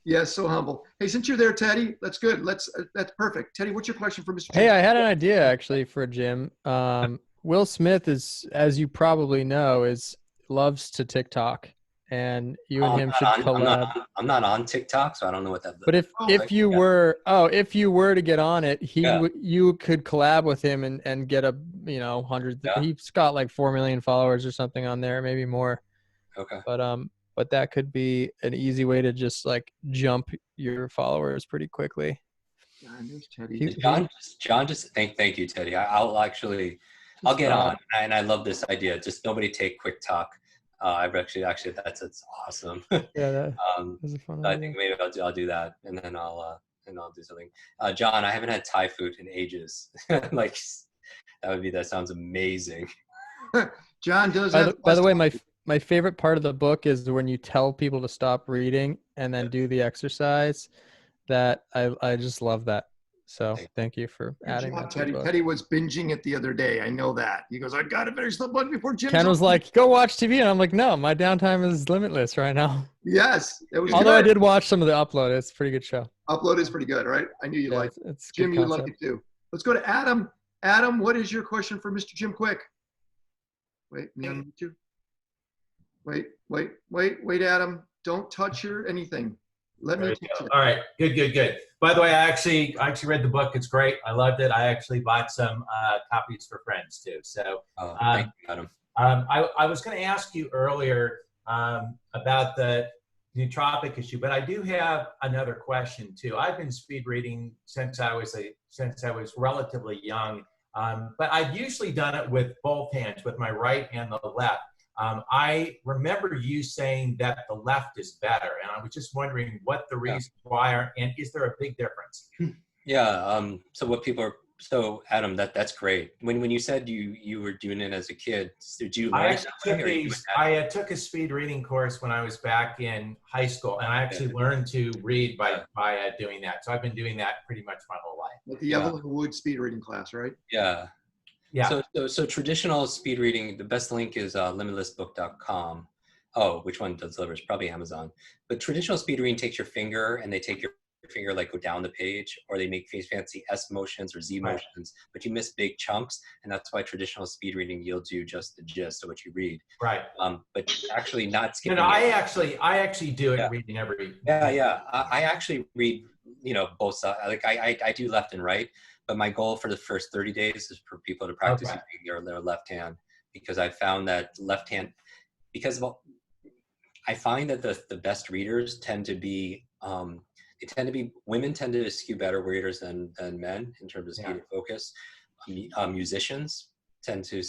Speaker 1: Yes, so humble. Hey, since you're there, Teddy, that's good. That's perfect. Teddy, what's your question for Mr. Jim?
Speaker 8: Hey, I had an idea actually for Jim. Will Smith is, as you probably know, loves to TikTok, and you and him should collab.
Speaker 2: I'm not on TikTok, so I don't know what that.
Speaker 8: But if you were to get on it, you could collab with him and get 100. Yeah. He's got like 4 million followers or something on there, maybe more.
Speaker 2: Okay.
Speaker 8: But that could be an easy way to just like jump your followers pretty quickly.
Speaker 2: John, just thank you, Teddy. I'll get on, and I love this idea. Just nobody take Kwik talk. I've actually that's awesome.
Speaker 8: Yeah, that's a fun idea.
Speaker 2: I think maybe I'll do that, and then I'll do something. John, I haven't had Thai food in ages. Like that sounds amazing.
Speaker 1: John does.
Speaker 8: By the way, my favorite part of the book is when you tell people to stop reading and then do the exercise. That I just love that. So thank you for adding that to the book.
Speaker 1: Teddy was binging it the other day. I know that. He goes, I got to finish the book before Jim.
Speaker 8: Ken was like, go watch TV. And I'm like, no, my downtime is limitless right now.
Speaker 1: Yes. It was
Speaker 8: Although
Speaker 1: good.
Speaker 8: I did watch some of the Upload. It's a pretty good show.
Speaker 1: Upload is pretty good, right? I knew you'd like it. Jim, you like it too. Let's go to Adam. Adam, what is your question for Mr. Jim Kwik? Wait, me on you. Wait, Adam. Don't touch anything. Let me touch it.
Speaker 16: All right. Good. By the way, I actually read the book. It's great. I loved it. I actually bought some copies for friends too. So
Speaker 2: thank you, Adam.
Speaker 16: I was going to ask you earlier about the nootropic issue, but I do have another question too. I've been speed reading since I was relatively young. But I've usually done it with both hands, with my right and the left. I remember you saying that the left is better, and I was just wondering what the reasons why are, and is there a big difference?
Speaker 2: Yeah. So what people are, so Adam, that's great. When you said you were doing it as a kid, did you learn
Speaker 16: I
Speaker 2: it that way, or you
Speaker 16: took a speed reading course when I was back in high school, and I actually learned to read by doing that. So I've been doing that pretty much my whole life.
Speaker 1: Like the Evelyn Wood speed reading class, right?
Speaker 2: Yeah.
Speaker 16: Yeah.
Speaker 2: So traditional speed reading, the best link is limitlessbook.com. Oh, which one delivers? Probably Amazon. But traditional speed reading takes your finger and they take your finger, like go down the page, or they make fancy S motions or Z motions, but you miss big chunks. And that's why traditional speed reading yields you just the gist of what you read.
Speaker 16: Right.
Speaker 2: But actually not skipping.
Speaker 16: No, I actually do it reading every.
Speaker 2: Yeah. I actually read, both sides. Like I do left and right. But my goal for the first 30 days is for people to practice using their left hand, because I found that left hand, I find that the best readers tend to be, women tend to skew better readers than men in terms of speed and focus. Musicians tend to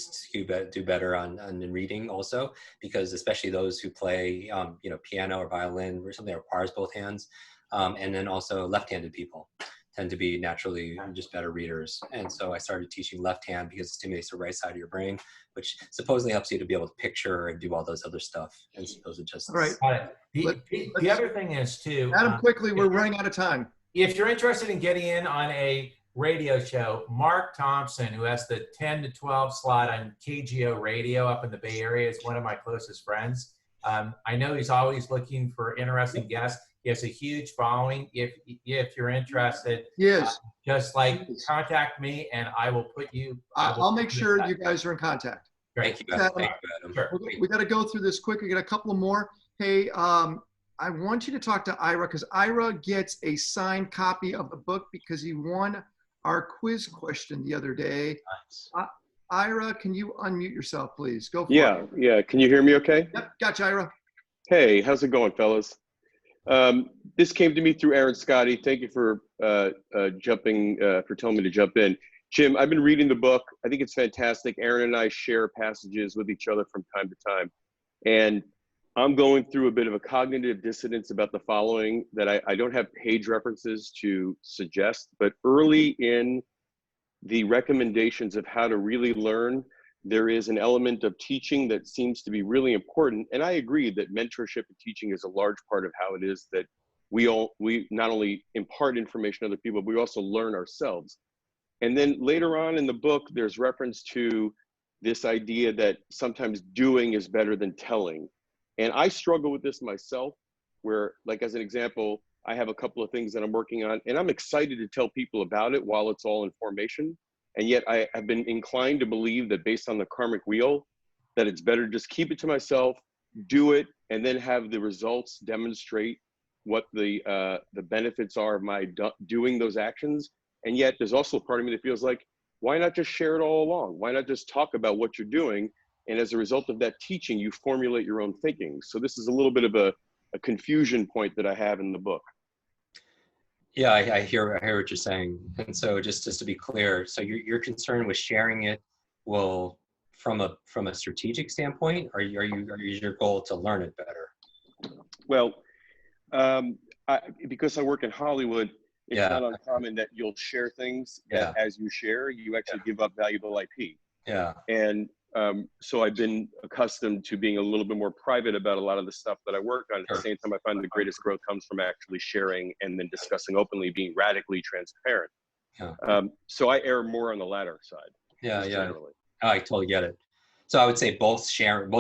Speaker 2: do better on reading also, because especially those who play, piano or violin or something that requires both hands. And then also left-handed people tend to be naturally just better readers. And so I started teaching left hand because it stimulates the right side of your brain, which supposedly helps you to be able to picture and do all those other stuff. And suppose it just...
Speaker 1: All right.
Speaker 16: The other thing is too...
Speaker 1: Adam, quickly, we're running out of time.
Speaker 16: If you're interested in getting in on a radio show, Mark Thompson, who has the 10 to 12 slot on KGO radio up in the Bay Area, is one of my closest friends. I know he's always looking for interesting guests. He has a huge following. If you're interested, just contact me and I will put you.
Speaker 1: I'll make sure you guys are in contact.
Speaker 16: Great.
Speaker 2: Thank you, Adam.
Speaker 16: Sure.
Speaker 1: We got to go through this quick. We got a couple more. Hey, I want you to talk to Ira, because Ira gets a signed copy of the book because he won our quiz question the other day. Nice. Ira, can you unmute yourself, please? Go for it.
Speaker 17: Yeah. Can you hear me okay?
Speaker 1: Yep, gotcha, Ira.
Speaker 17: Hey, how's it going, fellas? This came to me through Aaron Scotty. Thank you for telling me to jump in. Jim, I've been reading the book. I think it's fantastic. Aaron and I share passages with each other from time to time. And I'm going through a bit of a cognitive dissonance about the following that I don't have page references to suggest, but early in the recommendations of how to really learn, there is an element of teaching that seems to be really important. And I agree that mentorship and teaching is a large part of how it is that we not only impart information to other people, but we also learn ourselves. And then later on in the book, there's reference to this idea that sometimes doing is better than telling. And I struggle with this myself, where, like, as an example, I have a couple of things that I'm working on, and I'm excited to tell people about it while it's all in formation. And yet I have been inclined to believe that based on the karmic wheel, that it's better to just keep it to myself, do it, and then have the results demonstrate what the benefits are of my doing those actions. And yet there's also a part of me that feels like, why not just share it all along? Why not just talk about what you're doing? And as a result of that teaching, you formulate your own thinking. So this is a little bit of a confusion point that I have in the book.
Speaker 2: Yeah, I hear what you're saying. And so just to be clear, so you're concerned with sharing it from a strategic standpoint, or is your goal to learn it better?
Speaker 17: Well, because I work in Hollywood, it's not uncommon that you'll share things that as you share, you actually give up valuable IP.
Speaker 2: Yeah.
Speaker 17: And so I've been accustomed to being a little bit more private about a lot of the stuff that I work on. At the same time, I find the greatest growth comes from actually sharing and then discussing openly, being radically transparent.
Speaker 2: Yeah.
Speaker 17: So I err more on the latter side.
Speaker 2: Yeah.
Speaker 17: Generally.
Speaker 2: Oh, I totally get it. So I would say both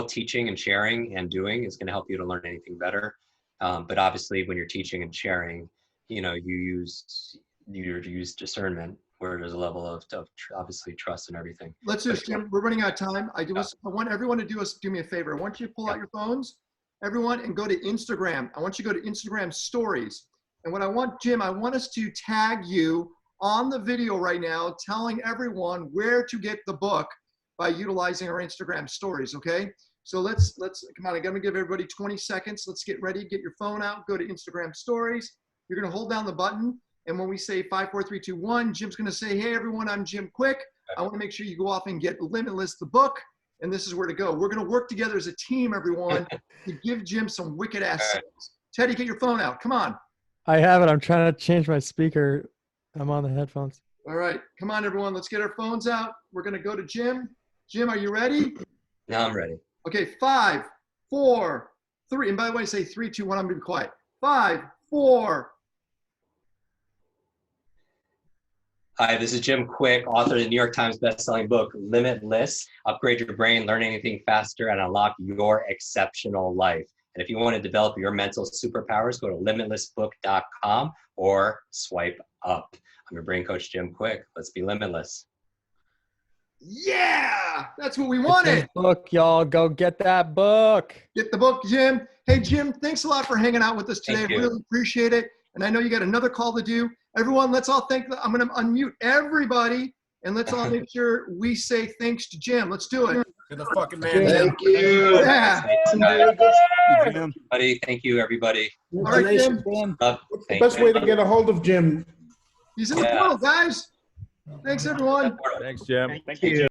Speaker 2: teaching and sharing and doing is going to help you to learn anything better. But obviously when you're teaching and sharing, you use discernment, where there's a level of obviously trust and everything.
Speaker 1: Let's do this, Jim. We're running out of time. I want everyone to do me a favor. I want you to pull out your phones, everyone, and go to Instagram. I want you to go to Instagram stories. And what I want, Jim, I want us to tag you on the video right now, telling everyone where to get the book by utilizing our Instagram stories, okay? So let's come on, I'm gonna give everybody 20 seconds. Let's get ready, get your phone out, go to Instagram stories. You're gonna hold down the button, and when we say 5, 4, 3, 2, 1, Jim's gonna say, hey everyone, I'm Jim Kwik. I want to make sure you go off and get Limitless, the book, and this is where to go. We're going to work together as a team, everyone, to give Jim some wicked ass sales. Teddy, get your phone out. Come on.
Speaker 8: I have it. I'm trying to change my speaker. I'm on the headphones.
Speaker 1: All right. Come on, everyone. Let's get our phones out. We're going to go to Jim. Jim, are you ready?
Speaker 2: Now I'm ready.
Speaker 1: Okay, 5, 4, 3. And by the way, say 3, 2, 1. I'm going to be quiet. 5, 4.
Speaker 2: Hi, this is Jim Kwik, author of the New York Times bestselling book, Limitless. Upgrade your brain, learn anything faster, and unlock your exceptional life. And if you want to develop your mental superpowers, go to limitlessbook.com or swipe up. I'm your brain coach, Jim Kwik. Let's be limitless.
Speaker 1: Yeah, that's what we wanted.
Speaker 8: Book, y'all. Go get that book.
Speaker 1: Get the book, Jim. Hey, Jim, thanks a lot for hanging out with us today.
Speaker 2: Thank you.
Speaker 1: Really appreciate it. And I know you got another call to do. Everyone, let's all I'm going to unmute everybody, and let's all make sure we say thanks to Jim. Let's do it.
Speaker 12: You're the fucking man.
Speaker 3: Thank you.
Speaker 1: Yeah.
Speaker 2: Buddy, thank you, everybody.
Speaker 1: All right, Jim.
Speaker 14: What's the best way to get a hold of Jim?
Speaker 1: He's in the portal, guys. Thanks, everyone.
Speaker 13: Thanks, Jim.
Speaker 16: Thank you.